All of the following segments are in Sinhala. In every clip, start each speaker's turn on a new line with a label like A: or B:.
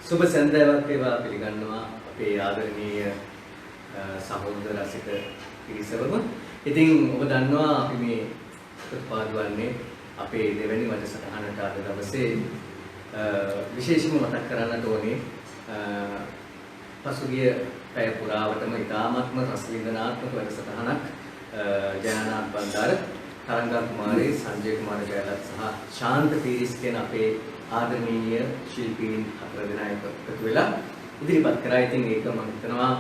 A: සුබ සන්ධ්‍යාවක් වේවා පිළිගන්නවා අපේ ආදරණීය සහෝදර රසික පිරිසවම. ඉතින් ඔබ දන්නවා අපි මේ උත්පාදවන්නේ අපේ දෙවැනි වැඩසටහනට අද දවසේ විශේෂයෙන්ම මතක් කරන්නට ඕනේ පසුගිය පැය පුරාවටම ඉතාමත්ම රසවින්දනාත්මක වැඩසටහනක් ජයනාත් බන්දාර, තරංගා කුමාරී, සංජය කුමාර ජයලත් සහ ශාන්ත පීරිස් කියන අපේ ආදරණීය ශිල්පීන් හතර දෙනා එකතු වෙලා ඉදිරිපත් කරා. ඉතින් ඒක මම හිතනවා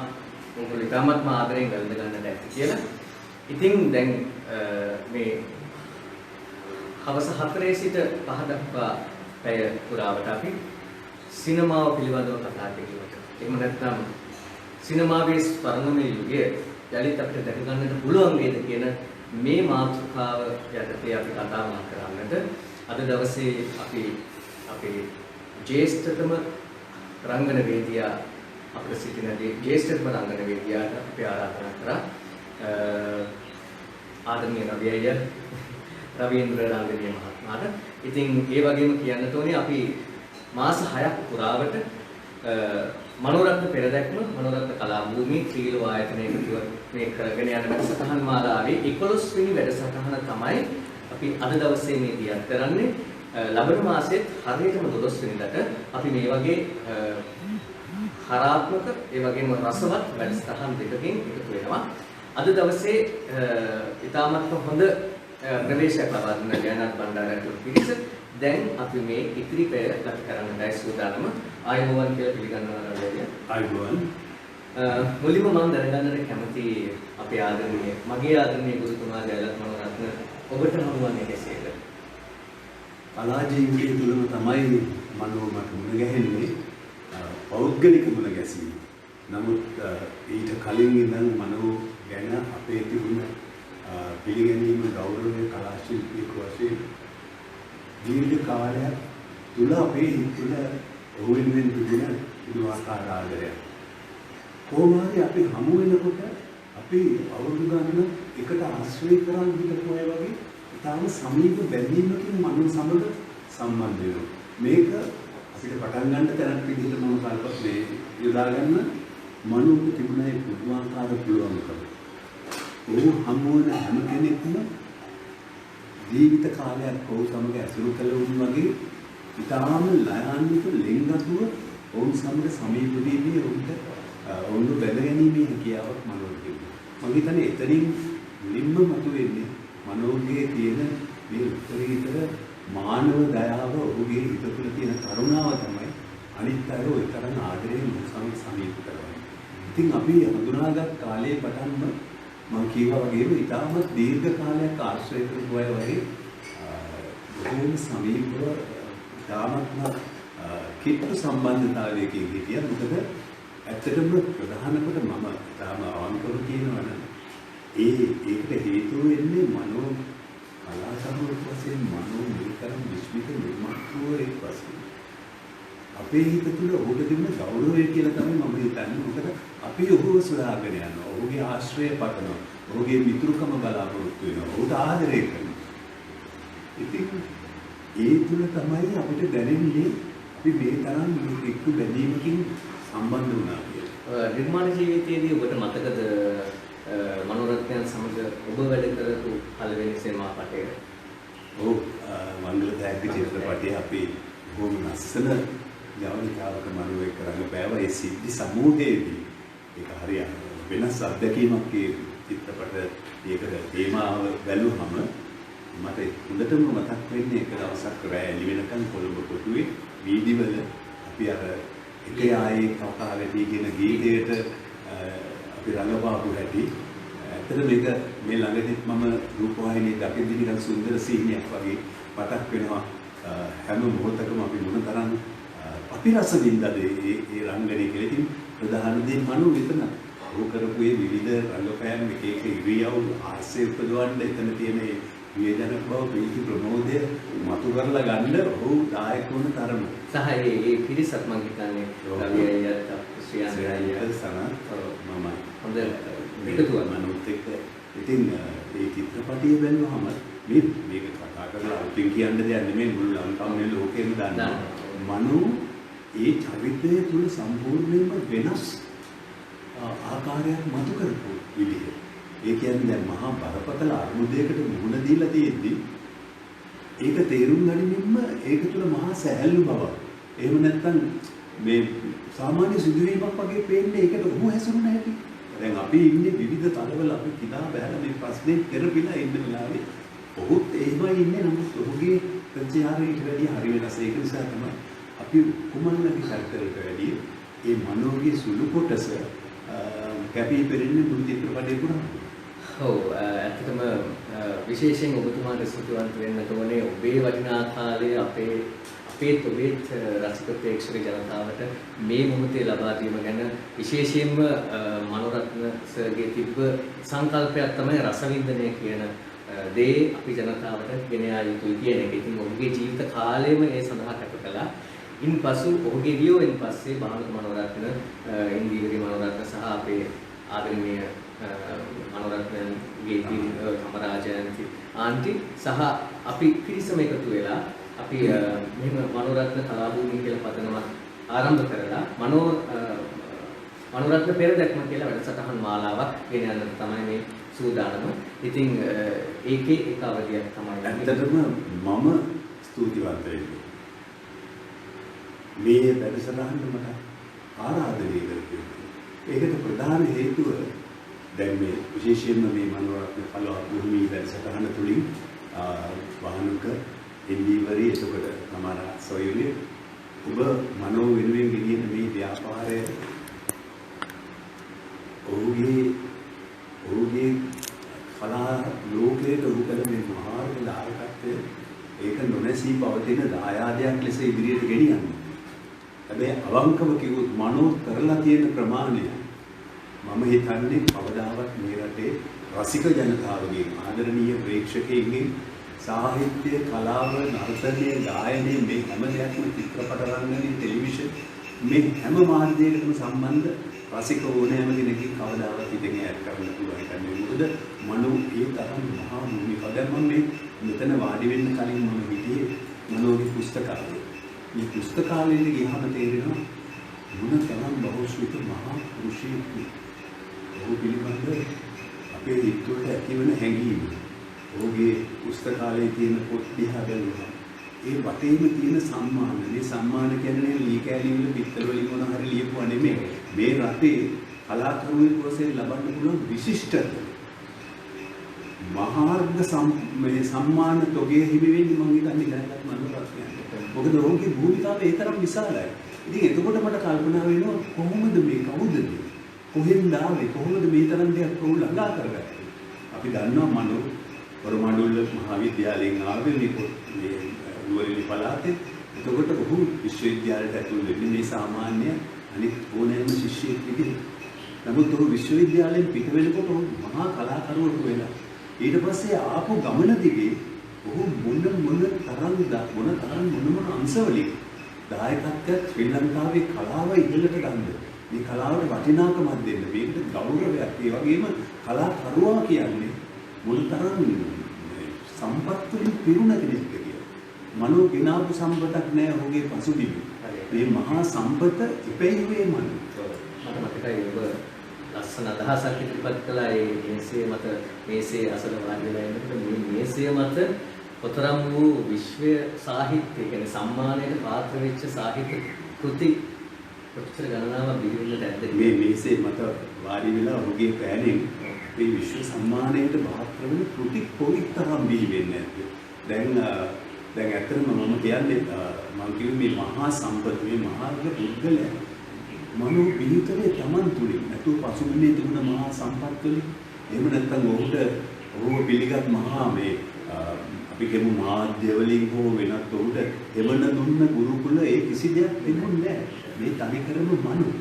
A: උන්වල ඉතාමත්ම ආදරෙන් ගලඳ ගන්නට ඇති කියලා. ඉතින් දැන් මේ හවස 4 සිට 5 දක්වා පැය පුරාවට අපි සිනමාව පිළිබඳව කතා කිරීමට, එහෙම නැත්නම් සිනමාවේ ස්වර්ණමය යුගය යලිත් අපිට දැක ගන්නට පුළුවන් වේද කියන මේ මාතෘකාව යටතේ අපි කතා බහ කරන්නට අද දවසේ අපි අපේ ජ්‍යෙෂ්ඨතම රංගන වේදිය අපිට සිටින ජ්‍යෙෂ්ඨතම රංගන වේදියාට අපි ආරාධනා කරා ආදරණීය රවීන්ද්‍ර රංගනීය මහත්මයාට. ඉතින් ඒ වගේම කියන්න තෝනේ අපි මාස 6ක් පුරාවට මනෝරත්න පෙරදැක්ම මනෝරත්න කලා භූමි ත්‍රිලෝ ආයතනයක මේ කරගෙන යන වැඩසටහන් මාලාවේ 11 වෙනි වැඩසටහන තමයි අපි අද දවසේ මේ දියත් කරන්නේ. ලබන මාසෙත් හරියටම 12 වෙනිදාට අපි මේ වගේ හරාත්මක ඒ වගේම රසවත් වැඩසටහන් දෙකකින් එකතු වෙනවා. අද දවසේ ඉතාමත් හොඳ ප්‍රවේශයක් ලබා දුන්න ජයනාත් බණ්ඩාරට පිරිස දැන් අපි මේ ඉතිරි පැය ගත කරන්නයි සූදානම. ආයුබෝවන් කියලා පිළිගන්නවා නේද?
B: ආයුබෝවන්.
A: මුලින්ම මම දැනගන්නට කැමති අපේ ආදරණීය මගේ ආදරණීය ගුරුතුමා ජයලත් මනෝරත්න ඔබට හමුවන්නේ කෙසේද?
B: කලා ජීවිතය තුළම තමයි මනෝ මට මුණ ගැහෙන්නේ පෞද්ගලික මුණ ගැසීම. නමුත් ඊට කලින් ඉඳන් මනෝ ගැන අපේ තිබුණ පිළිගැනීම ගෞරවය කලා ශිල්පියෙකු වශයෙන් දීර්ඝ කාලයක් තුල අපේ හිත තුළ ඔහු වෙනුවෙන් තිබුණ පුදුමාකාර ආදරයක්. කොහොමද අපි හමු වෙනකොට අපි අවුරුදු ගණන එකට ආශ්‍රය කරන් හිටපු අය වගේ ඉතාම සමීප බැඳීමකින් මනෝ සමග සම්බන්ධ වෙනවා. මේක අපිට පටන් ගන්න තැනක් විදිහට මම කල්පනා යොදා ගන්න මනෝක තිබුණේ පුදුමාකාර පුළුවන්කම. ඔහු හමු වන හැම කෙනෙක්ම ජීවිත කාලයක් ඔහු සමග ඇසුරු කළවුන් වගේ ඉතාම ලයාන්විත ලෙන්ගතුව ඔවුන් සමග සමීප වීමේ ඔවුන්ව බැඳ ගැනීමේ හැකියාවක් මනෝට තිබුණා. මම හිතන්නේ එතනින් මුලින්ම මතුවෙන්නේ මනෝගේ තියෙන මේ උත්තරීතර මානව දයාව, ඔහුගේ හිත තුළ තියෙන කරුණාව තමයි අනිත් අය ඔය තරම් ආදරයෙන් සමීප කරවන්නේ. ඉතින් අපි හඳුනාගත් කාලයේ පටන්ම මම කියවා වගේම ඉතාමත් දීර්ඝ කාලයක් ආශ්‍රය කරපු අය වගේ බොහෝම සමීපව ඉතාමත්ම කිට්ටු සම්බන්ධතාවයකින් හිටියා. මොකද ඇත්තටම ප්‍රධාන කොට මම තාම අවංකව කියනවනම් ඒකට හේතුව වෙන්නේ මනෝ කලාකාරයෙක් වශයෙන් මනෝ නිතරම විශ්මිත නිර්මාතෘවෙක් වශයෙන් අපේ හිත තුළ ඔහුට තිබෙන ගෞරවය කියලා තමයි මම හිතන්නේ. මොකද අපි ඔහුව සොයාගෙන යනවා, ඔහුගේ ආශ්‍රය පතනවා, ඔහුගේ මිතුරුකම බලාපොරොත්තු වෙනවා, ඔහුට ආදරය කරනවා. ඉතින් ඒ තුළ තමයි අපිට දැනෙන්නේ අපි මේ තරම් එක්ක බැඳීමකින් සම්බන්ධ වුණා කියලා.
A: නිර්මාණ ජීවිතයේදී ඔබට මතකද මනෝරත්නයන් සමග ඔබ වැඩ කරපු පළවෙනි සිනමා පටය?
B: ඔව්, මංගල දායක චිත්‍රපටයේ අපි බොහොම ලස්සන ජවනිකාවක මනෝ එක්ක රඟපෑවා. ඒ සිද්ධි සමූහයේදී ඒක හරියට වෙනස් අත්දැකීමක්. ඒ චිත්‍රපට ඒකද තේමාව බැලුවම මට හොඳටම මතක් වෙන්නේ එක දවසක් රෑ එළි වෙනකන් කොළඹ කොටුවේ වීදිවල අපි අර එක ආයේ කතා වැඩි කියන ගීතයට අපි රඟපාපු හැටි. ඇත්තට මේක මේ ළඟදිත් මම රූපවාහිනියේ දකිද්දී නිකන් සුන්දර සීනියක් වගේ මතක් වෙනවා. හැම මොහොතකම අපි මොනතරම් අපි රස විඳද ඒ රංගනයේ කියලා. ඉතින් ප්‍රධාන දේ මනෝ විතන ඔහු කරපු ඒ විවිධ රංගපෑම් එක එක ඉරියව් ආශ්‍රය උපදවන්න එතන තියෙන ඒ වේදනක බව ප්‍රීති ප්‍රමෝදය මතු කරලා ගන්න ඔහු දායක වුණ තරම.
A: සහ ඒ පිරිසත් මම හිතන්නේ රවි අයියත් ශ්‍රියන්ද්‍ර අයියත්
B: සනත් මම
A: හොඳ එකතුවක්
B: මනෝත් එක්ක. ඉතින් මේ චිත්‍රපටිය බැලුවම මේක කතා කරලා අලුතින් කියන්න දෙයක් නෙමෙයි, මුළු ලංකාවේ ලෝකෙම දන්නවා. මනෝ ඒ චරිතය තුළ සම්පූර්ණයෙන්ම වෙනස් ආකාරයක් මතු කරපු විදිහ. ඒ කියන්නේ දැන් මහා බරපතල අර්බුදයකට මුහුණ දීලා තියෙද්දි ඒක තේරුම් ගනිමින්ම ඒක තුළ මහා සැහැල්ලු බවක්. එහෙම නැත්නම් මේ සාමාන්‍ය සිදුවීමක් වගේ පේන්නේ ඒකට ඔහු හැසිරුණ හැටි. දැන් අපි ඉන්නේ විවිධ තලවල අපි කිතා බහැලා මේ ප්‍රශ්නේ කරපිලා ඉන්න වෙලාවේ ඔහුත් එහෙමයි ඉන්නේ. නමුත් ඔහුගේ ප්‍රතිචාරයට වැඩිය හරි වෙනස්. ඒක නිසා තමයි අපි කුමන්නගේ චරිතවලට වැඩිය ඒ මනෝගේ සුළු කොටස කැපී පෙනෙන්නේ මුළු චිත්‍රපටයේ පුරාම.
A: ඔව් ඇත්තටම විශේෂයෙන් ඔබතුමාට ස්තුතිවන්ත වෙන්න ඕනේ. ඔබේ වටිනා කාලයේ අපේත් ඔබේත් රසික ප්‍රේක්ෂක ජනතාවට මේ මොහොතේ ලබා දීම ගැන විශේෂයෙන්ම මනෝරත්න සර්ගේ තිබ්බ සංකල්පයක් තමයි රසවින්දනය කියන දේ අපි ජනතාවට ගෙන යා යුතුයි කියන එක. ඉතින් ඔහුගේ ජීවිත කාලයම ඒ සඳහා කැප කළා. ඉන්පසු ඔහුගේ වියෝවෙන් පස්සේ භානුක මනෝරත්න, ඉන්දිවිරි මනෝරත්න සහ අපේ ආදරණීය මනෝරත්නගේ කමරාජයන්ති ආන්ටි සහ අපි පිරිසම එකතු වෙලා අපි මෙහෙම මනෝරත්න කලාභූමිය කියලා පදනමක් ආරම්භ කරලා මනෝරත්න පෙරදැක්ම කියලා වැඩසටහන් මාලාවක් ගෙන යන්න තමයි මේ සූදානම. ඉතින් ඒකේ එක අවධියක් තමයි.
B: ඇත්තටම මම ස්තුතිවන්ත වෙනවා. මේ වැඩසටහනට මට ආරාධනය කරපු. ඒකට ප්‍රධාන හේතුව දැන් මේ විශේෂයෙන්ම මේ මනෝරත්න කලාභූමිය වැඩසටහන තුලින් වහනුක ඉන්දිවරි එතකොට තමයි සොයුනේ ඔබ මනෝ වෙනුවෙන් ගෙනියන මේ ව්‍යාපාරය ඔහුගේ කලා ලෝකයට උකල මේ මහා දායකත්වය ඒක නොනැසී පවතින දායාදයක් ලෙස ඉදිරියට ගෙනියන්නේ. හැබැයි අවංකව කිව්වොත් මනෝ කරලා තියෙන ප්‍රමාණය මම හිතන්නේ කවදාවත් මේ රටේ රසික ජනතාවගේ ආදරණීය ප්‍රේක්ෂකයන්ගේ සාහිත්‍ය කලාව නර්තනය ගායනය මේ හැම දෙයක්ම චිත්‍රපට රංගනය ටෙලිවිෂන් මේ හැම මාධ්‍යයකටම සම්බන්ධ රසික ඕනෑම කෙනෙක්ගේ කවදාවත් ඉතින් ඇඩ් කරන්න පුළුවන් කන්නේ. මොකද මනෝ ඒ තරම් මහා භූමිකා. දැන් මම මේ මෙතන වාඩි වෙන්න කලින් මම හිටියේ මනෝගේ පුස්තකාලයේ. මේ පුස්තකාලයේ ගියාම තේරෙනවා මොන තරම් බහුශ්‍රූත මහා පුරුෂයෙක්. ඔහු පිළිබඳ අපේ හිතවල ඇතිවන හැඟීම. ඔහුගේ පුස්තකාලයේ තියෙන පොත් දිහා බලනවා. ඒ වටේම තියෙන සම්මාන. මේ සම්මාන කියන්නේ ලී කෑලි වල පිටර වලින් මොන හරි ලියපුවා නෙමෙයි. මේ රටේ කලාකරුවෙකු වශයෙන් ලබන්න පුළුවන් විශිෂ්ට මහාර්ග සම්මාන තොගේ හිමි වෙන්නේ මම හිතන්නේ දැනගත් මනෝරත්නයන්. මොකද ඔහුගේ භූමිකාව ඒ තරම් විශාලයි. ඉතින් එතකොට මට කල්පනා වෙනවා කොහොමද මේ කවුද මේ? කොහෙන්ද ආවේ? කොහොමද මේ තරම් දෙයක් ඔහු ළඟා කරගත්තේ? අපි දන්නවා මනෝ කොරමඩුල්ල මහාවිද්‍යාලයෙන් ආවේ මේ නුවරඑළිය පළාතේ. එතකොට ඔහු විශ්වවිද්‍යාලයට ඇතුල් වෙන්නේ මේ සාමාන්‍ය අනිත් ඕනෑම ශිෂ්‍යයෙක් විදිහට. නමුත් ඔහු විශ්වවිද්‍යාලයෙන් පිට වෙනකොට ඔහු මහා කලාකරුවෙකු වෙලා. ඊට පස්සේ ආපු ගමන දිගේ ඔහු මොන අංශවලින් දායකත්වයක් ශ්‍රී ලංකාවේ කලාව ඉහළට ගන්න. මේ කලාවට වටිනාකමක් දෙන්න. මේකට ගෞරවයක්. ඒ වගේම කලාකරුවා කියන්නේ මොනතරම් සම්පත් වලින් පිරුණ කෙනෙක්ද කියලා. මනෝ ගෙනාවු සම්පතක් නෑ ඔහුගේ පසුබිම. මේ මහා සම්පත ඉපැයුවේ මනෝ.
A: මට මතකයි ඔබ ලස්සන අදහසක් ඉදිරිපත් කළා. ඒ මේසේ අසල වාඩි වෙලා ඉන්නකොට මේ මේසේ මත කොතරම් වූ විශ්ව සාහිත්‍ය කියන්නේ සම්මානයට පාත්‍ර වෙච්ච සාහිත්‍ය කෘති කොච්චර ගණනාවක් බිහිවෙන්නට ඇද්ද?
B: මේ මේසේ මත වාඩි වෙලා ඔහුගේ පෑනෙන් මේ විශ්ව සම්මානයට පාත්‍ර වෙන කෘති කොයිතරම් බිහි වෙන්නේ නැද්ද? දැන් ඇත්තටම මම කියන්නේ මම කිව්වේ මේ මහා සම්පත මේ මහා පුද්ගලයා මනෝ බිහිතරේ Taman තුලින් නැතුව පසුබිමේ තිබුණ මහා සම්පත් වලින් එහෙම නැත්නම් ඔහුව පිළිගත් මහා මේ අපි කියමු මාධ්‍ය වලින් හෝ වෙනත් ඔහුට එවන දුන්න ගුරුකුල ඒ කිසි දෙයක් තිබුණේ නැහැ. මේ තනිකරම මනෝ.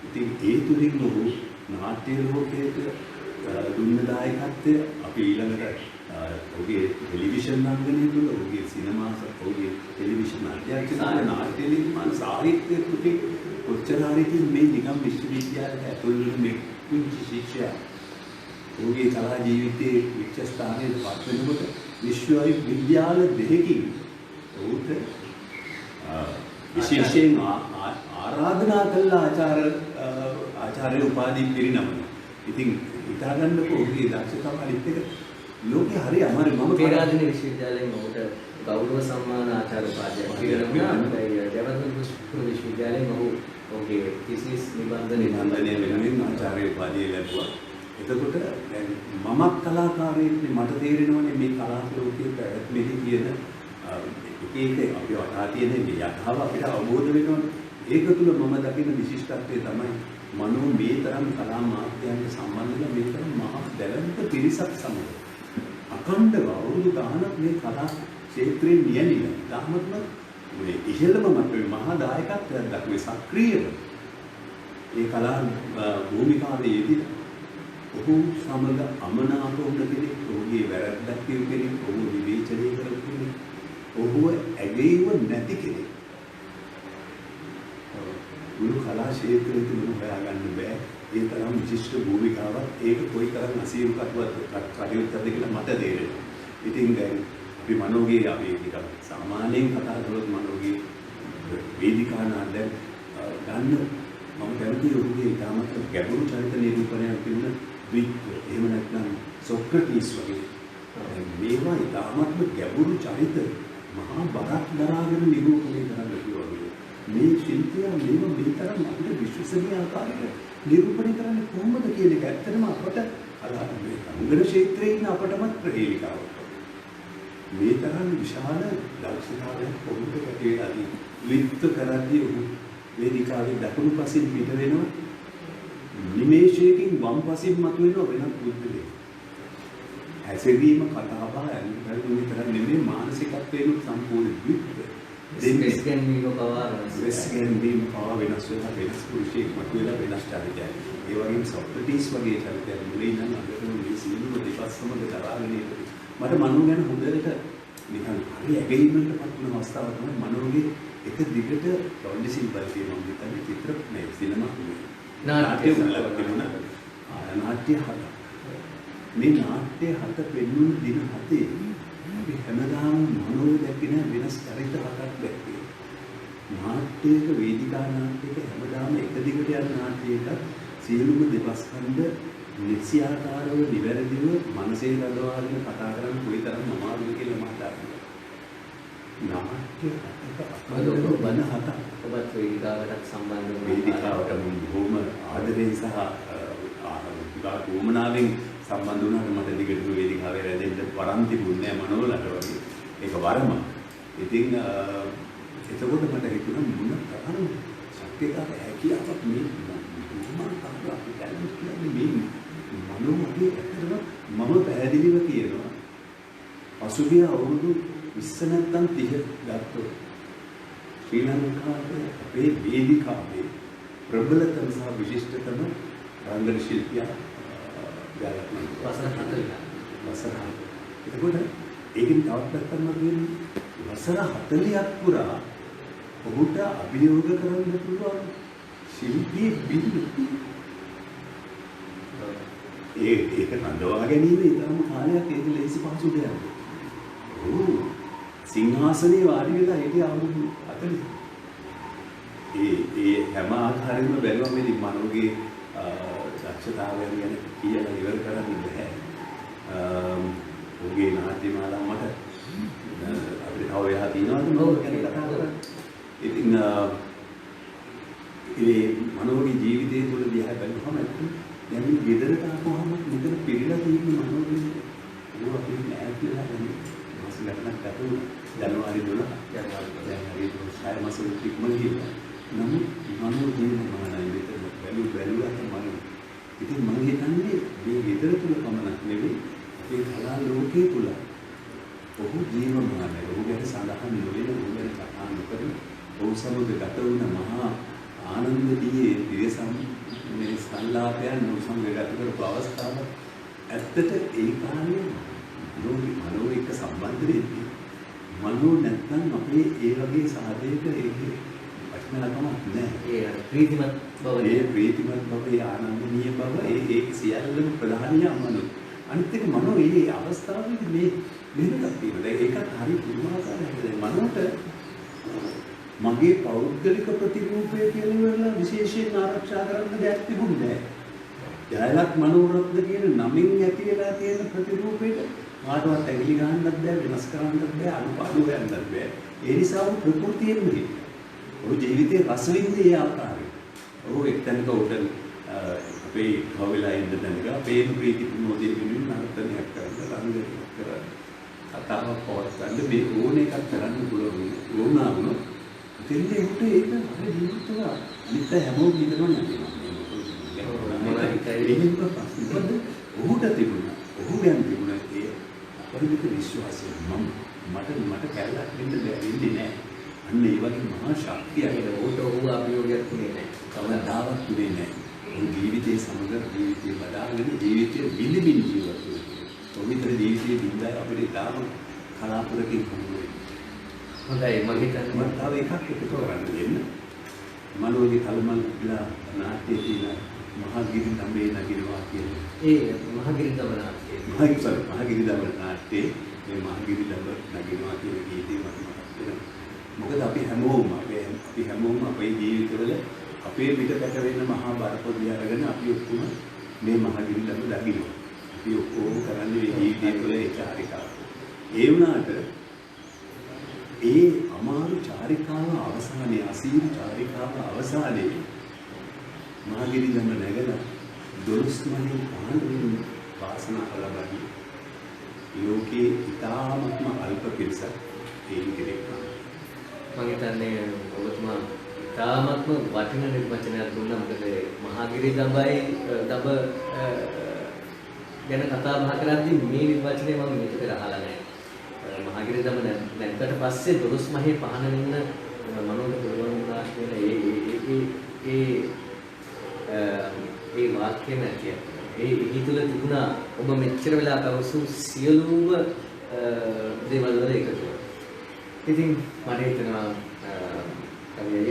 B: ඉතින් ඒ තුලින් ඔහු නාට්‍ය ලෝකයට දුන්න දායකත්වය අපි ඊළඟට ඔහුගේ ටෙලිවිෂන් රංගනය තුළ ඔහුගේ සිනමා ඔහුගේ ටෙලිවිෂන් අධ්‍යක්ෂකතුමා නාට්‍ය නිර්මාණ සාහිත්‍ය කෘති කොච්චර හරි මේ නිකම් විශ්වවිද්‍යාලයට ඇතුල් වෙන මේ කුංචි ශිෂ්‍යයා ඔහුගේ කලා ජීවිතයේ විච්ඡ ස්ථානයට පත් වෙනකොට විශ්වවිද්‍යාල දෙකකින් ඔහුට විශේෂයෙන් ආරාධනා කළ ආචාර්ය උපාධි පිරිනමන. ඉතින් හිතා ගන්නකෝ ඔහුගේ දක්ෂතාව අනිත් එක ලෝකේ හරි අමාරු මම
A: පේරාදෙණිය විශ්වවිද්‍යාලයෙන් ඔහුට ගෞරව සම්මාන ආචාර්ය උපාධියක් පිරිනමනවා. දෙවනපුර විශ්වවිද්‍යාලයෙන් ඔහුගේ thesis නිබන්ධනය
B: වෙනුවෙන් ආචාර්ය උපාධිය ලැබුවා. එතකොට දැන් මමත් කලාකාරයෙක් මට තේරෙනවනේ මේ කලාව ලෝකයේ පැවැත්මේදී කියන එක අපි වටා තියෙන යථාව අපිට අවබෝධ වෙනවනේ. ඒක තුළ මම දකින විශිෂ්ටත්වය තමයි මනෝ මේ තරම් කලා මාධ්‍යයන්ට සම්බන්ධ වෙන මේ තරම් මහා දැවැන්ත පිරිසක් සමග අඛණ්ඩව අවුරුදු ගානක් මේ කලා ක්ෂේත්‍රයේ නියැලෙන තාමත්ම මේ ඉහළම මට්ටමේ මහා දායකත්වයක් දක්වන සක්‍රීයව ඒ කලා භූමිකාවේදී ඔහු සමග අමනාප වුණ කෙනෙක්, ඔහුගේ වැරැද්දක් කියු කෙනෙක්, ඔහු විවේචනය කරපු කෙනෙක්, ඔහුව ඇගීම නැති කෙනෙක්. මුළු කලා ක්ෂේත්‍රයේ තුල හොයාගන්න බෑ. ඒ තරම් විශිෂ්ට භූමිකාවක් ඒක කොයි තරම් අසීරුකත්වයක් කටයුත්තක්ද කියලා මට තේරෙනවා. ඉතින් දැන් අපි මනෝගේ අපි ටිකක් සාමාන්‍යයෙන් කතා කරලා මනෝගේ වේදිකා නාට්‍ය ගන්න මම කැමතියි ඔහුගේ තාමත් ගැඹුරු චරිත නිරූපණයක් කියන වික්ටර් එහෙම නැත්නම් සොක්‍රටිස් වගේ මේවා තාමත්ම ගැඹුරු චරිත මහා බරක් දරාගෙන නිරූපණය කරන්න පුළුවන්. මේ ශිල්පියා මේ තරම් අපිට විශ්වසනීය ආකාරයට නිරූපණය කරන්නේ කොහොමද කියන එක ඇත්තටම අපට අර මේ රංගන ක්ෂේත්‍රයේ ඉන්න අපටමත් ප්‍රහේලිකාවක්. මේ තරම් විශාල දක්ෂතාවයක් කොහොමද ඇතිවෙලාදී ලිප්ත කරද්දී ඔහු වේදිකාවේ දකුණු පසින් පිට වෙනවා. නිමේෂයකින් වම් පසින් මතුවෙන වෙනත් බුද්ධලේ. හැසිරීම කතාබහ අනිත් විතර නෙමෙයි මානසිකත්වයෙන් සම්පූර්ණ විරුද්ධ.
A: දෙස්කෙන් වීම පවා
B: වෙනස් වෙලා වෙනස් පුරුෂයෙක් මතුවෙලා වෙනස් චරිතයක්. ඒ වගේම සොක්‍රටිස් වගේ චරිතයක් මුලින් නම් අගටම මේ සියලුම දෙපස් සමග දරාගෙන ඉන්නේ. මට මනෝ ගැන හොඳට නිකන් හරි ඇගීමකටපත් වුණ අවස්ථාව තමයි මනෝගේ එක දිගට රොන්ඩි සිල්පල්ටි මම හිතන්නේ චිත්‍ර මේ සිනමා නාට්‍ය හත. මේ නාට්‍ය හත පෙන්වන දින හතේ අපි හැමදාම මනෝ දැකින වෙනස් චරිත හතක් දැක්කේ. නාට්‍යයක වේදිකා නාට්‍යයක හැමදාම එක දිගට යන නාට්‍යයක සියලුම දෙපස් ඛණ්ඩ නිසියාකාරව නිවැරදිව මනසේ රඳවාගෙන කතා කරන්න කොයිතරම් අමාරුද කියලා මම හිතනවා. නාට්‍ය හතක වන හත
A: ඔබත් වේදිකාවටත් සම්බන්ධ වුණා.
B: වේදිකාවට බොහොම ආදරයෙන් සහ උමනාවෙන් සම්බන්ධ වුණාට මට දිගටම වේදිකාවේ රැඳෙන්න වරම් තිබුණේ නැහැ මනෝලට වගේ. ඒක වරම. ඉතින් එතකොට මට හිතුණා මොන තරම් ශක්තියක් හැකියාවක් මේ මනෝමය ඇත්තටම මම පැහැදිලිව කියනවා. පසුගිය අවුරුදු 20 නැත්නම් 30 ගත්තොත් ශ්‍රී ලංකාවේ අපේ වේදිකාවේ ප්‍රබලතම සහ විශිෂ්ටතම රංගන ශිල්පියා ගායකයෙක්
A: වසර 40ක්.
B: එතකොට ඒකෙන් තවත් පැත්තක් තියෙන්නේ වසර 40ක් පුරා ඔහුට අභියෝග කරන්න පුළුවන් ශිල්පී බිඳු ඒක නඳවා ගැනීම ඉතාම කාලයක් ඒක ලේසි පහසු දෙයක්. ඔව් සිංහාසනේ වාඩි වෙලා හිටිය අවුරුදු 40. ඒ හැම ආකාරයෙන්ම බැලුවම මේ මනෝගේ දක්ෂතාවයන් ගැන කියලා ඉවර කරන්න බෑ. ඔහුගේ නාට්‍ය මාලා මට අපිට තව එහා තියෙනවද මොකද ගැන කතා කරන්නේ. ඉතින් ඒ මනෝගේ ජීවිතය තුළ දිහා බලනවාම දැන් මේ ගෙදරට ආවම මෙතන පිළිලා තියෙන මනෝගේ ඒක අපි නෑත් වෙලා යන්නේ. මාස ගණනක් ගත වුණා. ජනවාරි 12 දැන් හරියට 6 මාස ඉක්මන ගියා. නමුත් මනෝ ජීවමානයි මෙතන බැලුවාට මනෝ. ඉතින් මම හිතන්නේ මේ ගෙදර තුල පමණක් නෙවෙයි මේ කලා ලෝකයේ තුල ඔහු ජීවමානයි. ඔහු ගැන සඳහන් නොවන ඔහු ගැන කතා නොකරන ඔහු සමග ගත වුණ මහා ආනන්දදී දිවසම් මේ සංලාපයන් නොසමග ගත කරපු අවස්ථාව ඇත්තට ඒ කාලේ මනෝ එක්ක සම්බන්ධ වෙන්නේ මනෝ නැත්නම් අපේ ඒ වගේ සාධයක ඒකේ වටිනාකමක් නැහැ.
A: ඒ ප්‍රීතිමත් බව
B: ඒ ප්‍රීතිමත් බව ඒ ආනන්දනීය බව ඒ සියල්ලම ප්‍රධානිය මනෝ. අනිත් එක මනෝ මේ අවස්ථාවේදී මේ වෙනකක් තියෙනවා. ඒකත් හරි පුදුමාකාරයි. මනෝට මගේ පෞද්ගලික ප්‍රතිරූපය කියලා විශේෂයෙන් ආරක්ෂා කරන්න දෙයක් තිබුණේ නැහැ. ජයලත් මනෝරත්න කියන නමින් ඇති වෙලා තියෙන ප්‍රතිරූපෙට කාටවත් ඇඟිලි ගන්නත් බෑ, වෙනස් කරන්නත් බෑ, අනුපාඩු වෙන්නත් බෑ. ඒ නිසා ਉਹ ප්‍රകൃතියෙම හිටියා. ਉਹ ජීවිතේ රස විඳින්නේ ඒ ආකාරයෙන්. ਉਹ එක්තැනක උඩ අපේ හොවිලා ඉන්න තැනක අපේම ප්‍රීති ප්‍රමෝදයේ වෙනුවෙන් නර්තනයක් කරන්න, රංගනයක් කරන්න, කතාවක් පවත්වන්න මේ ඕන එකක් කරන්න පුළුවන් වුණාම දෙන්නේ උට ඒක අපේ ජීවිතවල අනිත් හැමෝම හිතනවා නැති ඔහුට තිබුණා. ඔහු ගැන තිබුණා ඒ අපරිමිත විශ්වාසය. මට කැලලක් වෙන්න බැරින්නේ නැහැ. අන්න ඒ වගේ මහා ශක්තියක්
A: ඔහු අභියෝගයක් තුනේ නැහැ.
B: කවදාවත් තුනේ නැහැ. ඔහු ජීවිතයේ සමග ජීවිතේ බදාගෙන ජීවිතයේ විඳින්න ජීවත් වෙනවා. ඔහු විතර ජීවිතයේ බින්දයි අපිට ඊටාම කලාපුරකින් හම්බුනේ.
A: හොඳයි මම හිතන්නේ
B: මම තව එකක් එකතු කරන්න දෙන්න. මනෝගේ කල්මල් කියලා නාට්‍යයේ තියෙන මහගිරි දඹේ නගිනවා කියන්නේ.
A: ඒ මහගිරි දඹ නාට්‍යය.
B: මහගිරි දඹ නාට්‍යයේ මේ මහගිරි දඹ නගිනවා කියන ගීතය මට මතක් වෙනවා. මොකද අපි හැමෝම අපේ ජීවිතවල අපේ පිටකට වෙන මහා බරපොඩි අරගෙන අපි ඔක්කොම මේ මහගිරි දඹ දකිනවා. අපි ඔක්කොම කරන්නේ මේ ජීවිතය තුළ ඒ චාරිකාව. ඒ වුණාට ඒ අමාරු චාරිකාව අවසානයේ අසීරු චාරිකාව අවසානයේ මහගිරි දඹ නැගලා 12 මණේ පාන්දරින් වාසනා කළබඩි ලෝකේ ඉතාමත්ම අල්ප පිරිසක් ඒ කෙනෙක්
A: මම හිතන්නේ ඔබතුමා ඉතාමත්ම වටිනා නිර්වචනයක් දුන්නා. මොකද මහගිරි දඹයි දඹ ගැන කතා බහ කරද්දී මේ නිර්වචනය මම මේක පෙර අහලා නැහැ. මහගිරි දඹ නැග්ගට පස්සේ 12 මහේ පහන වෙන්න මනෝට පුළුවන් වුණා කියලා ඒ වාක්‍ය නැතිය. ඒ හිතුල තිබුණා ඔබ මෙච්චර වෙලා පැවසු සියලුම දේවල් වල එකතු. ඉතින් මට හිතෙනවා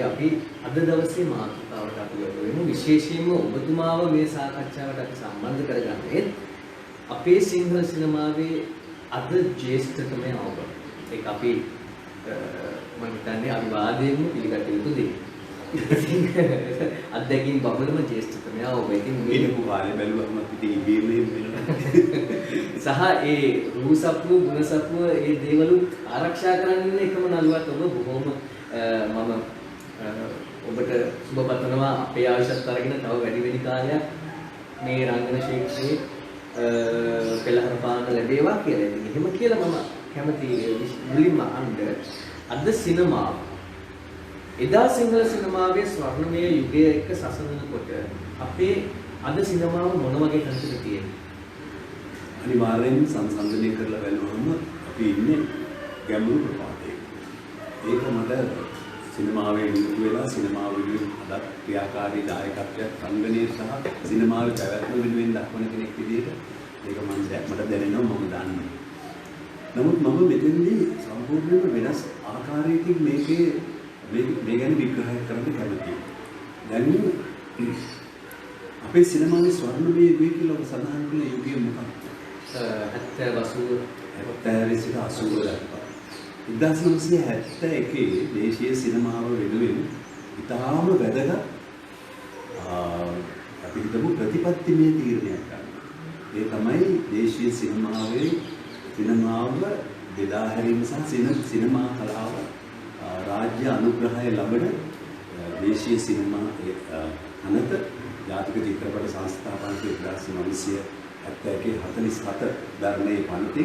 A: අපි අද දවසේ මාතෘකාවට අපි යොමු වෙමු. විශේෂයෙන්ම ඔබතුමාව මේ සාකච්ඡාවට අපි සම්බන්ධ කරගන්නේ අපේ සිංහල සිනමාවේ අද ජ්‍යෙෂ්ඨතමය අවබෝධය. ඒක අපි මම හිතන්නේ අනිවාර්යයෙන්ම පිළිගත යුතු දෙයක්. අත්දැකීම් බබලම ජ්‍යෙෂ්ඨතමය අවබෝධය.
B: මේක කාලේ බැලුවම ඉතින් ඉබේම වෙනවා.
A: සහ ඒ රූසප්පුව ගුණසප්පුව ඒ දේවලු ආරක්ෂා කරන්න එකම නළුවත් ඔබ බොහොම මම ඔබට සුබ පතනවා. අපේ ආයුෂත් අරගෙන තව වැඩි කාලයක් මේ රංගන ශිල්පයේ පෙළහර පාන්න ලැබේවා කියලා. ඉතින් එහෙම කියලා මම කැමති මුලින්ම අහන්න අද සිනමාව එදා සිංහල සිනමාවේ ස්වර්ණමය යුගය එක්ක සසඳනකොට අපේ අද සිනමාව මොන වගේ තත්ත්වයකද තියෙන්නේ?
B: අනිවාර්යෙන් සංසන්දනය කරලා බලුවම අපි ඉන්නේ ගැඹුරු ප්‍රපාතයක. ඒක මට සිනමාවේ නියුතු වෙලා සිනමාව වෙනුවෙන් අදත් ක්‍රියාකාරී දායකත්වයක් රංගනයේ සහ සිනමාවේ පැවැත්ම වෙනුවෙන් දක්වන කෙනෙක් විදිහට ඒක මට දැනෙනවා මම දන්නේ. නමුත් මම මෙතෙන්දී සම්පූර්ණයෙන්ම වෙනස් ආකාරයකින් මේ ගැන විග්‍රහයක් කරන්න කැමතියි. දැන් අපේ සිනමාවේ ස්වර්ණමය යුගය කියලා ඔබ සඳහන් කළ යුගය මොකක්ද?
A: 70
B: 80 සිට 80 දක්වා. 1971 දේශීය සිනමාව වෙනුවෙන් ඉතාම වැදගත් අපි හිතමු ප්‍රතිපත්තිමය තීරණයක් ගන්න. ඒ තමයි දේශීය සිනමාව බෙදා හැරීම සහ සිනමා කලාව රාජ්‍ය අනුග්‍රහය ලබන දේශීය සිනමා අනත ජාතික චිත්‍රපට සංස්ථා පන්ති 1971 ධර්මයේ පන්ති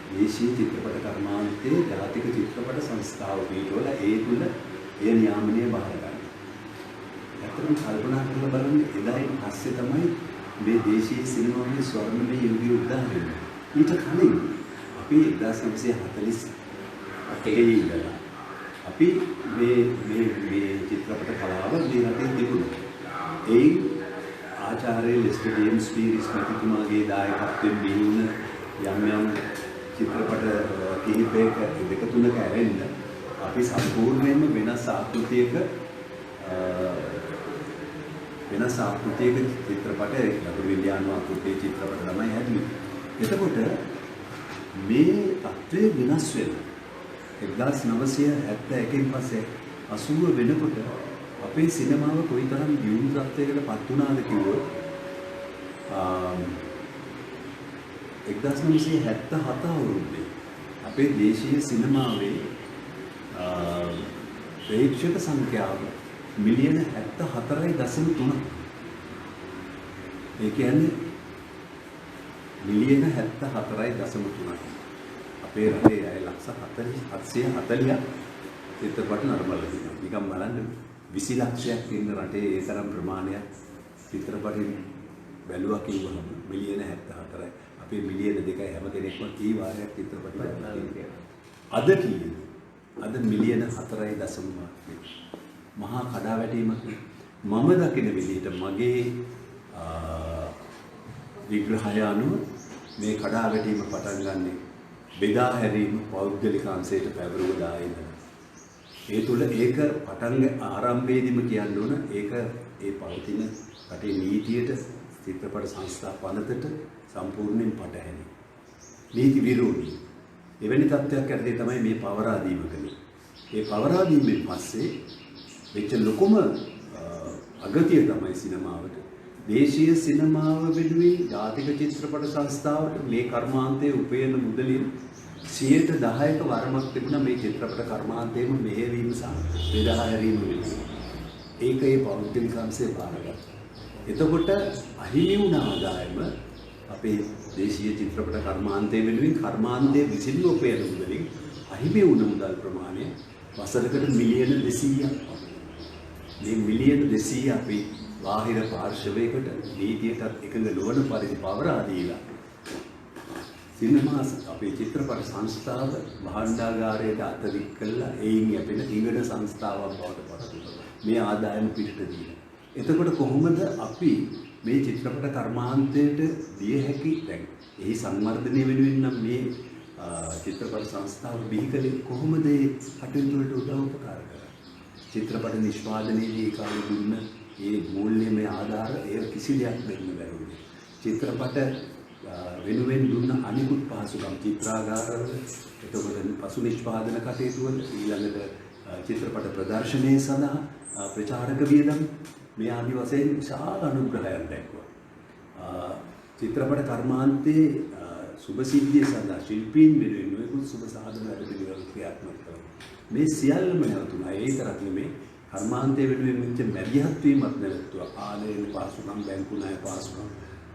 B: දේශීය චිත්‍රපට කර්මාන්තයේ ජාතික චිත්‍රපට සංස්ථාව පිටවල ඒ තුල ඒ නියාමනය බාර ගන්න. ඇත්තටම කල්පනා කරලා බලන්න එදායින් පස්සේ තමයි මේ දේශීය සිනමාවේ ස්වර්ණමය යුගය උදා වෙන්නේ. ඊට කලින් අපි 1948 ඉඳලා අපි මේ චිත්‍රපට කලාව මේ රටේ තිබුණා. ඒ ආචාර්ය ලෙස්ටර් ජේම්ස් පීරිස් මැතිතුමාගේ දායකත්වයෙන් බිහිවුණ යම් චිත්‍රපට කිහිපයක දෙක තුනක ඇරෙන්න අපි සම්පූර්ණයෙන්ම වෙනස් ආකෘතියක චිත්‍රපට ලබු විද්‍යානු ආකෘතියේ චිත්‍රපට තමයි හැදුවේ. එතකොට මේ තත්ත්වය වෙනස් වෙනවා. 1971 පස්සේ 80 වෙනකොට අපේ සිනමාව කොයිතරම් දියුණු තත්ත්වයකට පත් වුණාද කිව්වොත් 1977 අවුරුද්දේ අපේ දේශීය සිනමාවේ ප්‍රේක්ෂක සංඛ්‍යාව මිලියන 74.3. ඒ කියන්නේ මිලියන 74.3. අපේ රටේ අය ලක්ෂ 740ක් චිත්‍රපට නරඹලා තියෙනවා. නිකන් බලන්න 20 ලක්ෂයක් ඉන්න රටේ ඒ තරම් ප්‍රමාණයක් චිත්‍රපටින් බැලුවා කිව්වහම මිලියන 74යි. අපේ මිලියන 2යි හැම කෙනෙක්ම කී වාරයක් චිත්‍රපට බලනවා. අද කීයද? අද මිලියන 4.1. මහා කඩාවැටීමක්. මම දකින විදිහට මගේ විග්‍රහය අනුව මේ කඩාවැටීම පටන් ගන්නේ බෙදා හැරීම පෞද්ගලික අංශයට පැවරුවදා ඉඳලා. ඒ තුළ ඒක පටන් ආරම්භයේදීම කියන්න ඕන ඒක ඒ පවතින රටේ නීතියට චිත්‍රපට සංස්ථා පනතට සම්පූර්ණයෙන් පටහැනි. නීති විරෝධී. එවැනි තත්ත්වයක් ඇත්තේ තමයි මේ පවරාදීම කලේ. ඒ පවරාදීමෙන් පස්සේ වෙච්ච ලොකුම අගතිය තමයි සිනමාවට. දේශීය සිනමාව වෙනුවෙන් ජාතික චිත්‍රපට සංස්ථාවට මේ කර්මාන්තයේ උපයන මුදලින් 10%ක වරමක් තිබුණා මේ චිත්‍රපට කර්මාන්තයේම මෙහෙවීම සහ බෙදා හැරීම වෙනුවෙන්. ඒක ඒ පෞද්ගලික අංශයේ බාරගත්තා. එතකොට අහිමි වුණ ආදායම අපේ දේශීය චිත්‍රපට කර්මාන්තයේ වෙනුවෙන් කර්මාන්තයේ විසින් උපයන මුදලින් අහිමි වුණ මුදල් ප්‍රමාණය වසරකට මිලියන 200ක්. මේ මිලියන 200 අපි බාහිර පාර්ශවයකට නීතියටත් එකඟ නොවන පරිදි පවරා දීලා සිනමා අපේ චිත්‍රපට සංස්ථාව භාණ්ඩාගාරයට අතරික් කළා එයින් යැපෙන ඉංග්‍රීසි සංස්ථාවක් බවට පත් වුණා. මේ ආදායම පිටට දීලා. එතකොට කොහොමද අපි මේ චිත්‍රපට කර්මාන්තයට දිය හැකි දැන් එහි සංවර්ධනය වෙනුවෙන් නම් මේ චිත්‍රපට සංස්ථාව බිහි කළේ කොහොමද ඒ කටයුතු වලට උදව් උපකාර කරන්නේ? චිත්‍රපට නිෂ්පාදනයේදී ඒ කාලේ දුන්න ඒ මූල්‍යමය ආධාර ඒ කිසි දෙයක් දෙන්න බැරුණේ. චිත්‍රපට වෙනුවෙන් දුන්න අනිකුත් පහසුකම් චිත්‍රාගාරවල එතකොට පසු නිෂ්පාදන කටයුතු වල ඊළඟට චිත්‍රපට ප්‍රදර්ශනයේ සඳහා ප්‍රචාරක වියදම් මේ ආදි වශයෙන් විශාල අනුග්‍රහයක් දැක්වුවා. චිත්‍රපට කර්මාන්තයේ සුබ සිද්ධිය සඳහා ශිල්පීන් වෙනුවෙන් නොයෙකුත් සුබ සාධන වැඩ පිළිවෙල ක්‍රියාත්මක කළා. මේ සියල්ලම නැවතුණා. ඒ තරක් නෙමෙයි කර්මාන්තයේ වෙනුවෙන් මෙච්ච මැදිහත් වීමක් නැවතුණා. ආලේන පාසුකම් බැංකු ණය පාසුකම්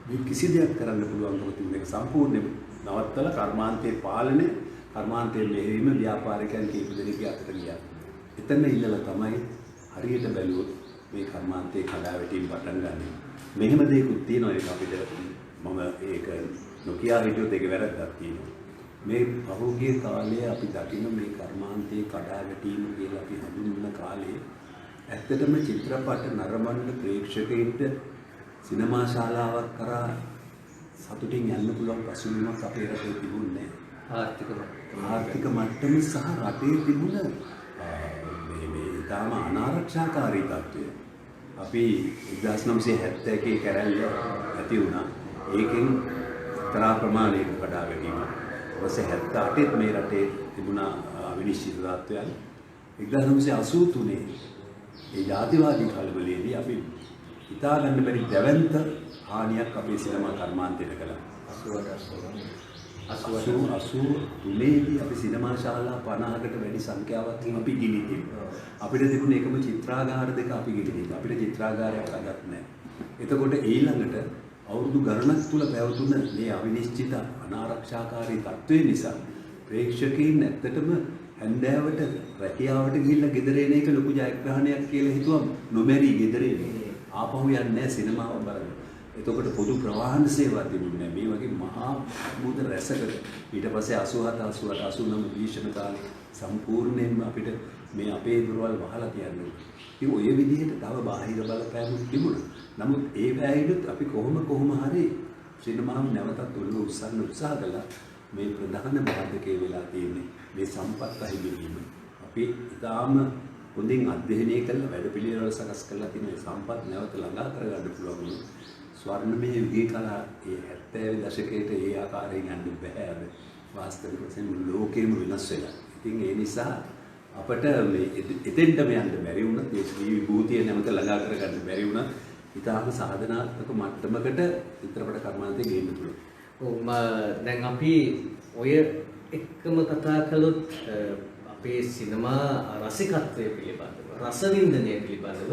B: මේ කිසි දෙයක් කරන්න පුළුවන්කම තිබුණ එක සම්පූර්ණයෙන් නවත්තලා කර්මාන්තයේ පාලනය කර්මාන්තයේ මෙහෙයීම ව්‍යාපාරිකයන් කීප දෙනෙක්ගේ අතට ගියා. එතන ඉඳලා තමයි හරියට බැලුවොත් මේ කර්මාන්තයේ කඩාවැටීම් පටන් ගන්න. මෙහෙම දෙයක්ත් තියෙනවා ඒක අපිට මම ඒක නොකියා හිටියොත් ඒක වැරද්දක් තියෙනවා. මේ පහුගිය කාලේ අපි දකින මේ කර්මාන්තයේ කඩාවැටීම කියලා අපි හඳුන්වන කාලේ ඇත්තටම චිත්‍රපට නරඹන ප්‍රේක්ෂකයින්ට සිනමා ශාලාවක් කරා සතුටින් යන්න පුළුවන් පසුබිමක් අපේ රටේ තිබුණේ නැහැ. ආර්ථික මට්ටම සහ රටේ තිබුණ මේ ඊටම අනාරක්ෂාකාරී තත්ත්වය. අපි 1971 කැරැල්ල ඇති වුණා. ඒකෙන් තරහ ප්‍රමාණයක කඩාවැටීමක්. 1978 මේ රටේ තිබුණා අවිනිශ්චිත තත්ත්වයන්. 1983 ඒ ජාතිවාදී කලබලයේදී අපි හිතා ගන්න බැරි දැවැන්ත හානියක් අපේ සිනමා කර්මාන්තයට කළා. 83 අපි සිනමා ශාලා 50කට වැඩි සංඛ්‍යාවක් අපි ගිනි තිබ්බා. අපිට තිබුණ එකම චිත්‍රාගාර දෙක අපි ගිනි තිබ්බා. අපිට චිත්‍රාගාරයක් අදත් නැහැ. එතකොට ඊළඟට අවුරුදු ගණනක් තුල පැවතුන මේ අවිනිශ්චිත අනාරක්ෂාකාරී තත්ත්වය නිසා ප්‍රේක්ෂකයන් ඇත්තටම හැන්දෑවට රැකියාවට ගිහිල්ලා ගෙදර එන එක ලොකු ජයග්‍රහණයක් කියලා හිතුවම නොමැරි ගෙදර එන්නේ. ආපහු යන්නේ නැහැ සිනමාව බලන්න. එතකොට පොදු ප්‍රවාහන සේවා තිබුණේ නැහැ. මේ වගේ මහා අමුද රැසකට ඊට පස්සේ 87 88 89 භීෂණ කාලේ සම්පූර්ණයෙන්ම අපිට මේ අපේ දුරවල් වහලා තියන්නේ. ඉතින් ඔය විදිහට තව බාහිර බලපෑමක් තිබුණා. නමුත් ඒ වැයිලුත් අපි කොහොම හරි සිනමාව නැවතත් ඔළුව උස්සන්න උත්සාහ කළා. මේ ප්‍රධාන බාධකේ වෙලා තියෙන්නේ මේ සම්පත් අහිමිවීම. අපි ඊටාම හොඳින් අධ්‍යයනය කරලා වැඩපිළිවෙළ සකස් කරලා තියෙන සම්පත් නැවත ළඟා කරගන්න පුළුවන්. ස්වර්ණමය යුගයේ කලා ඒ 70 දශකයට ඒ ආකාරයෙන් යන්න බෑ. වාස්තවික වශයෙන් ලෝකෙම වෙනස් වෙලා. ඉතින් ඒ නිසා අපට මේ එතෙන්ටම යන්න බැරි වුණා. මේ විභූතිය නැමත ළඟා කරගන්න බැරි වුණා. ඊටාම සාධනාත්මක මට්ටමකට චිත්‍රපට කර්මාන්තය ගේන්න පුළුවන්.
A: ඔව් දැන් අපි ඔය එක්කම කතා කළොත් අපේ සිනමා රසිකත්වය පිළිබඳව රසවින්දනය පිළිබඳව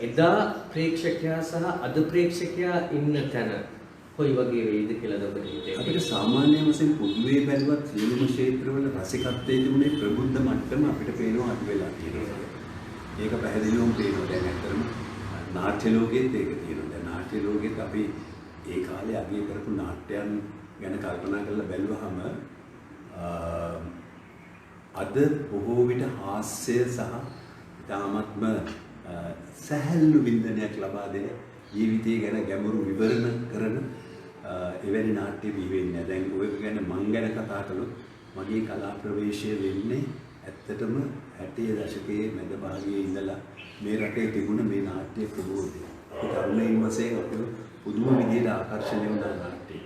A: එදා ප්‍රේක්ෂකයා සහ අද ප්‍රේක්ෂකයා ඉන්න තැන කොයි වගේ වෙයිද කියලාද ඔබට හිතෙන්නේ?
B: අපිට සාමාන්‍ය වශයෙන් පොදුවේ බැලුවත් සිනමා ක්ෂේත්‍රවල රසිකත්වයේ තිබුණේ ප්‍රබුද්ධ මට්ටම අපිට පේනවා අඩු වෙලා තියෙනවා. ඒක පැහැදිලිවම පේනවා දැන් ඇත්තටම නාට්‍ය ලෝකෙත් ඒක තියෙනවා. දැන් නාට්‍ය ලෝකෙත් අපි ඒ කාලේ අගය කරපු නාට්‍යයන් ගැන කල්පනා කරලා බැලුවහම අද බොහෝ විට හාස්‍ය සහ ඉතාමත්ම සැහැල්ලු වින්දනයක් ලබා දෙන ජීවිතය ගැන ගැඹුරු විවරණ කරන එවැනි නාට්‍ය බිහි වෙන්නේ. දැන් ඔය ගැන මං ගැන කතා කළොත් මගේ කලා ප්‍රවේශය වෙන්නේ ඇත්තටම 60 දශකයේ මැද භාගයේ ඉඳලා මේ රටේ තිබුණ මේ නාට්‍ය ප්‍රබෝධය. අපි තරුණයින් වශයෙන් අපි පුදුම විදිහට ආකර්ෂණය වුණා නාට්‍ය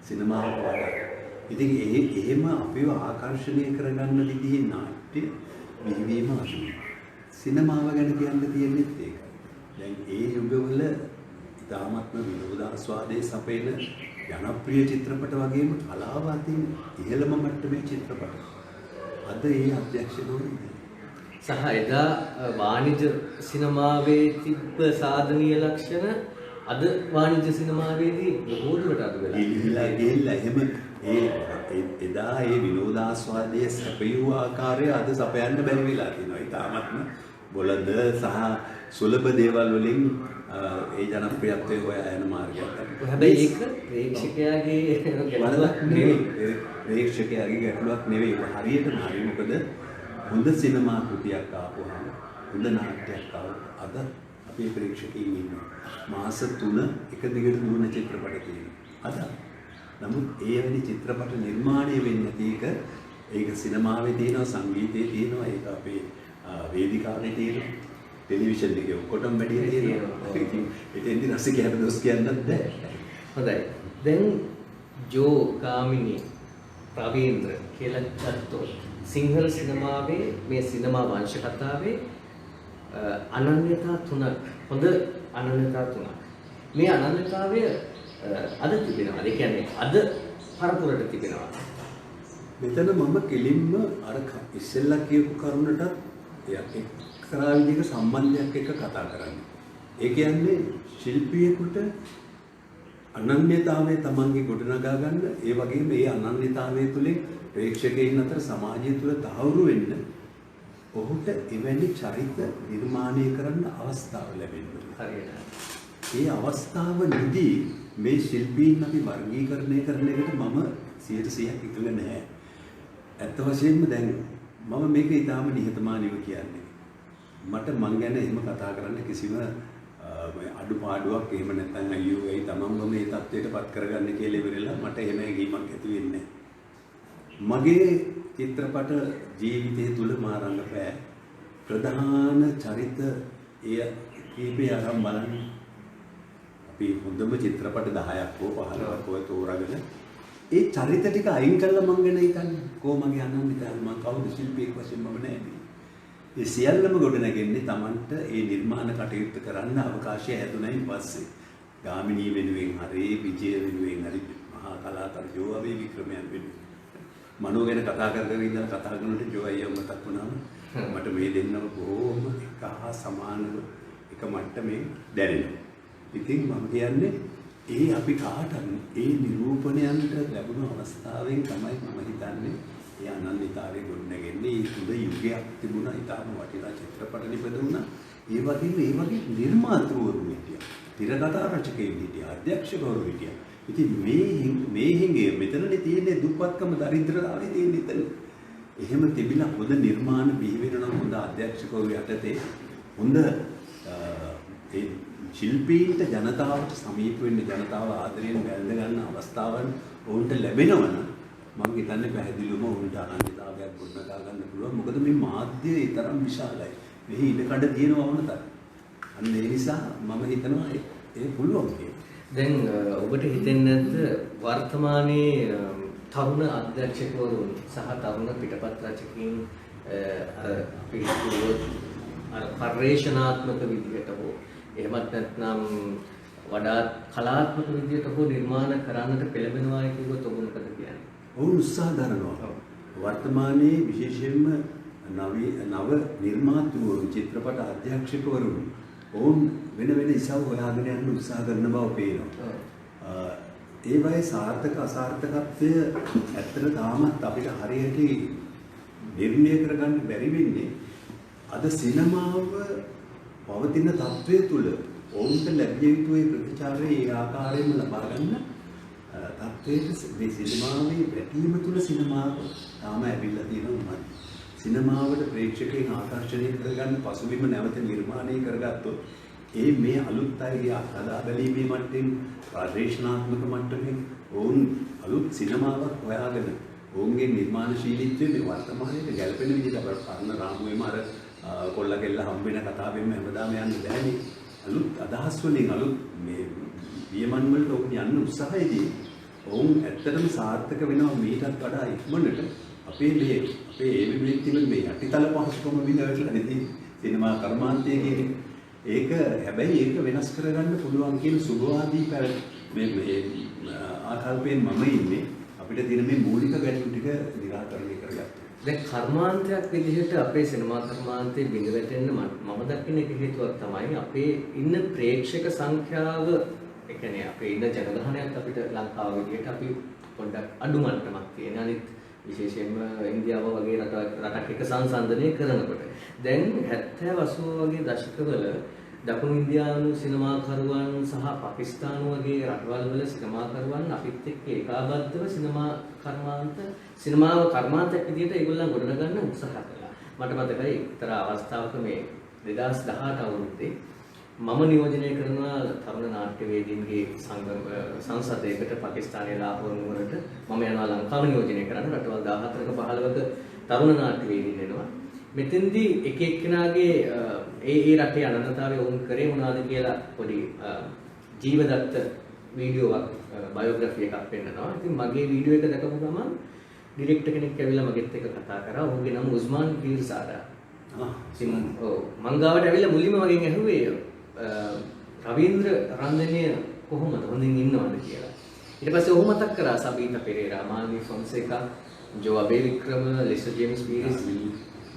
B: සිනමාව වඩා. ඉතින් එහෙම අපිව ආකර්ෂණය කරගන්න විදිහේ නාට්‍ය බිහිවීම අසුයි. සිනමාව ගැන කියන්න තියෙන්නේ ඒකයි. දැන් ඒ යුගවල ඉතාමත්ම විනෝදාස්වාදයේ සපයන ජනප්‍රිය චිත්‍රපට වගේම කලාව අතින් ඉහළම මට්ටමේ චිත්‍රපට. අද ඒ අධ්‍යක්ෂකවරු
A: සහ එදා වාණිජ සිනමාවේ තිබ්බ සාධනීය ලක්ෂණ අද වාණිජ සිනමාවේදී බොහෝ දුරට අඩු වෙලා
B: ගිහිල්ලා එහෙම එදා ඒ විනෝදාස්වාදයේ සැපයූ ආකාරය අද සපයන්න බැරි වෙලා තියෙනවා. ඉතාමත්ම බොළඳ සහ සුලභ දේවල් වලින් ඒ ජනප්‍රියත්වය හොයා යන මාර්ගයක්.
A: හැබැයි ඒක ප්‍රේක්ෂකයාගේ ගැටලුවක් නෙවෙයි.
B: ප්‍රේක්ෂකයාගේ ගැටලුවක් නෙවෙයි. හරියටම හරි. මොකද හොඳ සිනමා කෘතියක් ආපුවම හොඳ නාට්‍යයක් ආවොත් අද අපේ ප්‍රේක්ෂකයින් ඉන්නවා. මාස 3 එක දිගට දුවන චිත්‍රපට තියෙනවා. අද නමුත් ඒ වැනි චිත්‍රපට නිර්මාණය වෙන්නේ නැති එක ඒක සිනමාවේ තියෙනවා, සංගීතයේ තියෙනවා, ඒක අපේ වේදිකාවේ තියෙනවා, ටෙලිවිෂන් එකේ ඔක්කොටම වැඩි තියෙනවා. ඉතින් එතෙන්දි රසිකයාට දොස් කියන්නත් බෑ.
A: හොඳයි. දැන් ජෝ ගාමිණී ප්‍රවීන්ද්‍ර කියලා ගත්තොත් සිංහල සිනමාවේ මේ සිනමා වංශ කතාවේ අනන්‍යතා තුනක්, හොඳ අනන්‍යතා තුනක්. මේ අනන්‍යතාවය අද තිබෙනවා. ඒ කියන්නේ අද පරපුරට තිබෙනවා.
B: මෙතන මම කෙලින්ම අර ඉස්සෙල්ලා කියපු කරුණටත් එක්තරා විදිහක සම්බන්ධයක් එක්ක කතා කරන්නේ. ඒ කියන්නේ ශිල්පියෙකුට අනන්‍යතාවය තමන්ගේ ගොඩනගා ගන්න, ඒ වගේම ඒ අනන්‍යතාවය තුළින් ප්‍රේක්ෂකයන් අතර සමාජය තුළ තහවුරු වෙන්න ඔහුට එවැනි චරිත නිර්මාණය කරන්න අවස්ථාව ලැබෙන්න.
A: හරියට.
B: ඒ අවස්ථාව නිදී මේ ශිල්පීන් අපි වර්ගීකරණය කරන එකට මම 100% එකඟ නැහැ. ඇත්ත වශයෙන්ම දැන් මම මේක ඊටාම නිහතමානීව කියන්නේ. මට මං ගැන එහෙම කතා කරන්න කිසිම අඩුපාඩුවක් එහෙම නැත්නම් අයියෝ ඒ තමන්ම මේ තත්ත්වයටපත් කරගන්න කියලා ඉවරලා මට එහෙම හැඟීමක් ඇති වෙන්නේ නැහැ. මගේ චිත්‍රපට ජීවිතය තුළ මා රංගපෑ ප්‍රධාන චරිත එය කීපය අරන් බලන්න. අපි හොඳම චිත්‍රපට 10ක් හෝ 15ක් හෝ තෝරාගෙන ඒ චරිත ටික අයින් කළා මං ගැන හිතන්නේ. කොහොමගේ අනන්‍යතාවය මං කවුද ශිල්පියෙක් වශයෙන් මම නැහැ. ඒ සියල්ලම ගොඩනගන්නේ Tamanට ඒ නිර්මාණ කටයුත්ත කරන්න අවකාශය හැදුනයින් පස්සේ. ගාමිණී වෙනුවෙන් හරි, විජය වෙනුවෙන් හරි, මහා කලාකරු ජෝවි වික්‍රමයන් වෙනුවෙන්. මනෝ ගැන කතා කරගෙන ඉඳලා කතා කරනකොට ජෝයි මතක් වුණාම මට මේ දෙන්නම බොහොම එක හා සමානව එක මට්ටමේ දැනෙනවා. ඉතින් මම කියන්නේ ඒ අපි කාටත් ඒ නිරූපණයන්ට ලැබුණු අවස්ථාවෙන් තමයි මම හිතන්නේ ඒ අනන්‍යතාවය ගොඩනගන්නේ. ඒ තුල යුගයක් තිබුණා, ඊටම වටිනා චිත්‍රපට නිපදවුණා. ඒ වගේ නිර්මාතෘවරු හිටියා, තිරකථා රචකයෝ හිටියා, අධ්‍යක්ෂකවරු හිටියා. ඉතින් මේ හිඟේ මෙතනනේ තියෙන්නේ දුප්පත්කම, දරිද්‍රතාවය තියෙන්නේ එතන. එහෙම තිබිලා හොඳ නිර්මාණ බිහි වෙනවා, හොඳ අධ්‍යක්ෂකවරු යටතේ හොඳ ඒ ශිල්පීන්ට ජනතාවට සමීප වෙන්න, ජනතාව ආදරයෙන් බැලඳ ගන්න අවස්ථාවන් ඔවුන්ට ලැබෙනවා නම් මම හිතන්නේ පැහැදිලිවම ඔවුන්ට අනන්‍යතාවයක් ගොඩනගා ගන්න පුළුවන්. මොකද මේ මාධ්‍ය ඒ තරම් විශාලයි. මෙහි ඉඩකඩ තියෙනවා වුණත්. අන්න ඒ නිසා මම හිතනවා ඒ පුළුවන් කියලා.
A: දැන් ඔබට හිතෙන්නේ නැද්ද වර්තමානයේ තරුණ අධ්‍යක්ෂකවරුන් සහ තරුණ පිටපත් රචකයින් අර පරිශනාත්මක විදිහට හෝ එහෙමත් නැත්නම් වඩා කලාත්මක විදිහට හෝ නිර්මාණ කරන්නට පෙළඹෙනවා කියුවොත් ඔබ මොකද කියන්නේ?
B: ඔවුන් උත්සාහ දරනවා. වර්තමානයේ විශේෂයෙන්ම නව නිර්මාතෘවරු චිත්‍රපට අධ්‍යක්ෂකවරු ඔවුන් වෙන වෙන ඉසව් හොයාගෙන යන්න උත්සාහ කරන බව පේනවා. ඒ වගේ සාර්ථක අසාර්ථකත්වය ඇත්තට තාමත් අපිට හරියට නිර්ණය කරගන්න බැරි වෙන්නේ අද සිනමාව පවතින තත්ත්වය තුළ ඔවුන්ට ලැබිය යුතු ඒ ප්‍රතිචාරය ඒ ආකාරයෙන්ම ලබා ගන්න තත්ත්වයට මේ සිනමාවේ වැටීම තුළ සිනමාව තාම ඇවිල්ලා තියෙනවා. සිනමාවට ප්‍රේක්ෂකයන් ආකර්ෂණය කරගන්න පසුබිම නැවත නිර්මාණය කරගත්තොත් ඒ මේ අලුත් අයගේ අදා බැලීමේ මට්ටමින් පරිශනාත්මක මට්ටමින් ඔවුන් අලුත් සිනමාවක් හොයාගෙන ඔවුන්ගේ නිර්මාණශීලීත්වය මේ වර්තමානයේ ගැළපෙන විදිහට අපට පරණ රාමුවේම අර කොල්ල කෙල්ල හම්බ වෙන කතාවෙම හැමදාම යන්න බෑනේ. අලුත් අදහස් වලින් අලුත් මේ වියමන් වලට ඔවුන් යන්න උත්සාහයේදී ඔවුන් ඇත්තටම සාර්ථක වෙනවා මීටත් වඩා ඉක්මනට අපේ ඒ මේ යටිතල පහසුකම විඳවලා නැති සිනමා කර්මාන්තයේ කියන ඒක හැබැයි ඒක වෙනස් කරගන්න පුළුවන් කියන සුභවාදී මේ ආකල්පයෙන් මම ඉන්නේ අපිට තියෙන මේ මූලික ගැටලු ටික निराකරණය කරගත්තා.
A: දැන් කර්මාන්තයක් විදිහට අපේ සිනමා කර්මාන්තයේ බිඳ වැටෙන්න මම දකින එක හේතුවක් තමයි අපේ ඉන්න ප්‍රේක්ෂක සංඛ්‍යාව ඒ කියන්නේ අපේ ඉන්න ජනගහනයත් අපිට ලංකාව විදිහට අපි පොඩ්ඩක් අඩු මට්ටමක් තියෙන. අනිත් විශේෂයෙන්ම ඉන්දියාව වගේ රටක් එක සංසන්දනය කරනකොට දැන් 70 80 වගේ දශකවල දකුණු ඉන්දියානු සිනමාකරුවන් සහ පාකිස්තානු වගේ රටවල් වල සිනමාකරුවන් අපිත් එක්ක ඒකාබද්ධව සිනමාව කර්මාන්තයක් විදිහට ඒගොල්ලන් ගොඩනගන්න උත්සාහ කළා. මට මතකයි එක්තරා අවස්ථාවක මේ 2018 අවුරුද්දේ මම නියෝජනය කරනවා තරුණ නාට්‍යවේදීන්ගේ සංසදයකට පාකිස්තානයේ ලාහෝර නුවරට මම යනවා ලංකාව නියෝජනය කරන්න. රටවල් 14ක 15ක තරුණ නාට්‍යවේදීන් එනවා. මෙතෙන්දී එක එක්කෙනාගේ ඒ රටේ අනන්‍යතාවය වුන් කරේ මොනවද කියලා පොඩි ජීවදත්ත වීඩියෝවක් බයෝග්‍රැෆි එකක් පෙන්නනවා. ඉතින් මගේ වීඩියෝ එක දැකපු ගමන් ඩිරෙක්ටර් කෙනෙක් ඇවිල්ලා මගෙත් එක්ක කතා කරා. ඔහුගේ නම උස්මාන් පීර්සාදා. ඉතින් මං ගාවට ඇවිල්ලා මුලින්ම මගෙන් ඇහුවේ රවීන්ද්‍ර රන්දනය කොහොමද හොඳින් ඉන්නවද කියලා. ඊට පස්සේ ඔහු මතක් කරා සබීතා පෙරේරා, මාල්නි ෆොන්සේකා, ජෝ අබේ වික්‍රම, ලෙසර් ජේම්ස් පීරිස්,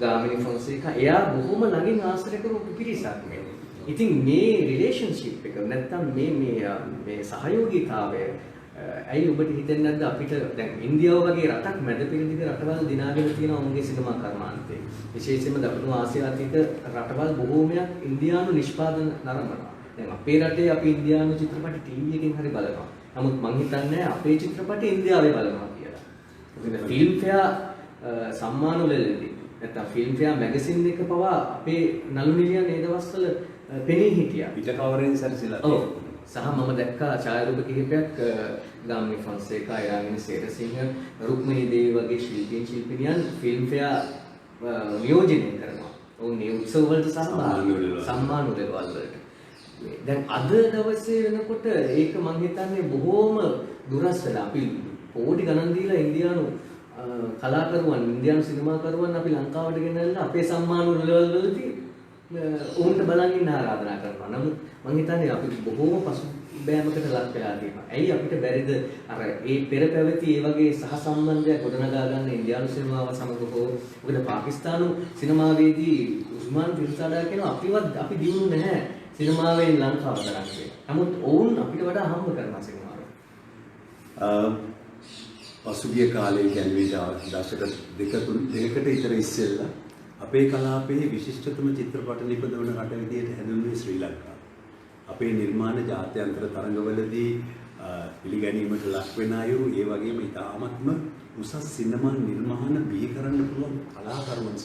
A: ගාමිණී ෆොන්සේකා එයා බොහොම ළඟින් ආශ්‍රය කරපු පිරිසක් මේ. ඉතින් මේ රිලේෂන්ෂිප් එක නැත්තම් මේ සහයෝගීතාවය ඇයි ඔබට හිතෙන්නේ නැද්ද අපිට දැන් ඉන්දියාව වගේ රටක් මැද පෙරදිග රටවල් දිනාගෙන තියෙන ඔවුන්ගේ සිනමා කර්මාන්තේ විශේෂයෙන්ම දකුණු ආසියාතික රටවල් බොහෝමයක් ඉන්දියානු නිෂ්පාදන නරඹනවා. දැන් අපේ රටේ අපි ඉන්දියානු චිත්‍රපට ටීවී එකෙන් හරි බලනවා. නමුත් මං හිතන්නේ අපේ චිත්‍රපට ඉන්දියාවේ බලනවා කියලා. මොකද ෆිල්ම් ෆෙයා සම්මාන වලදී නැත්නම් ෆිල්ම් ෆෙයා මැගසින් එක පවා අපේ නළු නිළියන් ඒ දවස්වල පෙනී හිටියා.
B: පිට කවරෙන් සැරසිලා.
A: ඔව්. සහ මම දැක්කා ඡායාරූප කිහිපයක් ගාමිණී ෆොන්සේකා, ඉරානිනි සේරසිංහ, රුක්මිනී දේවී වගේ ශිල්පිනියන් ෆිල්ම් ෆෙයා නියෝජනය කරනවා. ඔවුන් මේ උත්සව වලට සහභාගී සම්මාන උදෙවල් වලට. දැන් අද දවසේ වෙනකොට ඒක මම හිතන්නේ බොහෝම දුරස් වෙලා අපි කෝටි ගණන් දීලා ඉන්දියානු කලාකරුවන්, ඉන්දියානු සිනමාකරුවන් අපි ලංකාවට ගෙනල්ලා අපේ සම්මාන උදෙවල් වලදී උන්ට බලන් ඉන්න ආරාධනා කරනවා. නමුත් මම හිතන්නේ අපි බොහෝම පසුබෑමකට ලක් වෙලා තියෙනවා. ඇයි අපිට බැරිද අර ඒ පෙර පැවති ඒ වගේ සහසම්බන්ධයක් ගොඩනගා ගන්න ඉන්දියානු සිනමාව සමග හෝ මොකද පාකිස්තානු සිනමාවේදී උස්මාන් පිර්සාඩා කියනවා අපි දිනු නැහැ සිනමාවෙන් ලංකාව තරම් කියලා. නමුත් ඔවුන් අපිට වඩා හම්බ කරනවා සිනමාව.
B: පසුගිය කාලේ කියන්නේ දශක දෙකකට විතර ඉස්සෙල්ලා අපේ කලාපයේ විශිෂ්ටතම චිත්‍රපට නිපදවන රට විදියට හැඳින්වුවේ ශ්‍රී ලංකාව. අපේ නිර්මාණ ජාත්‍යන්තර තරඟවලදී පිළිගැනීමට ලක් වෙන අය ඒ වගේම ඉතාමත්ම උසස් සිනමා නිර්මාණ බිහි කරන්න පුළුවන් කලාකරුවන්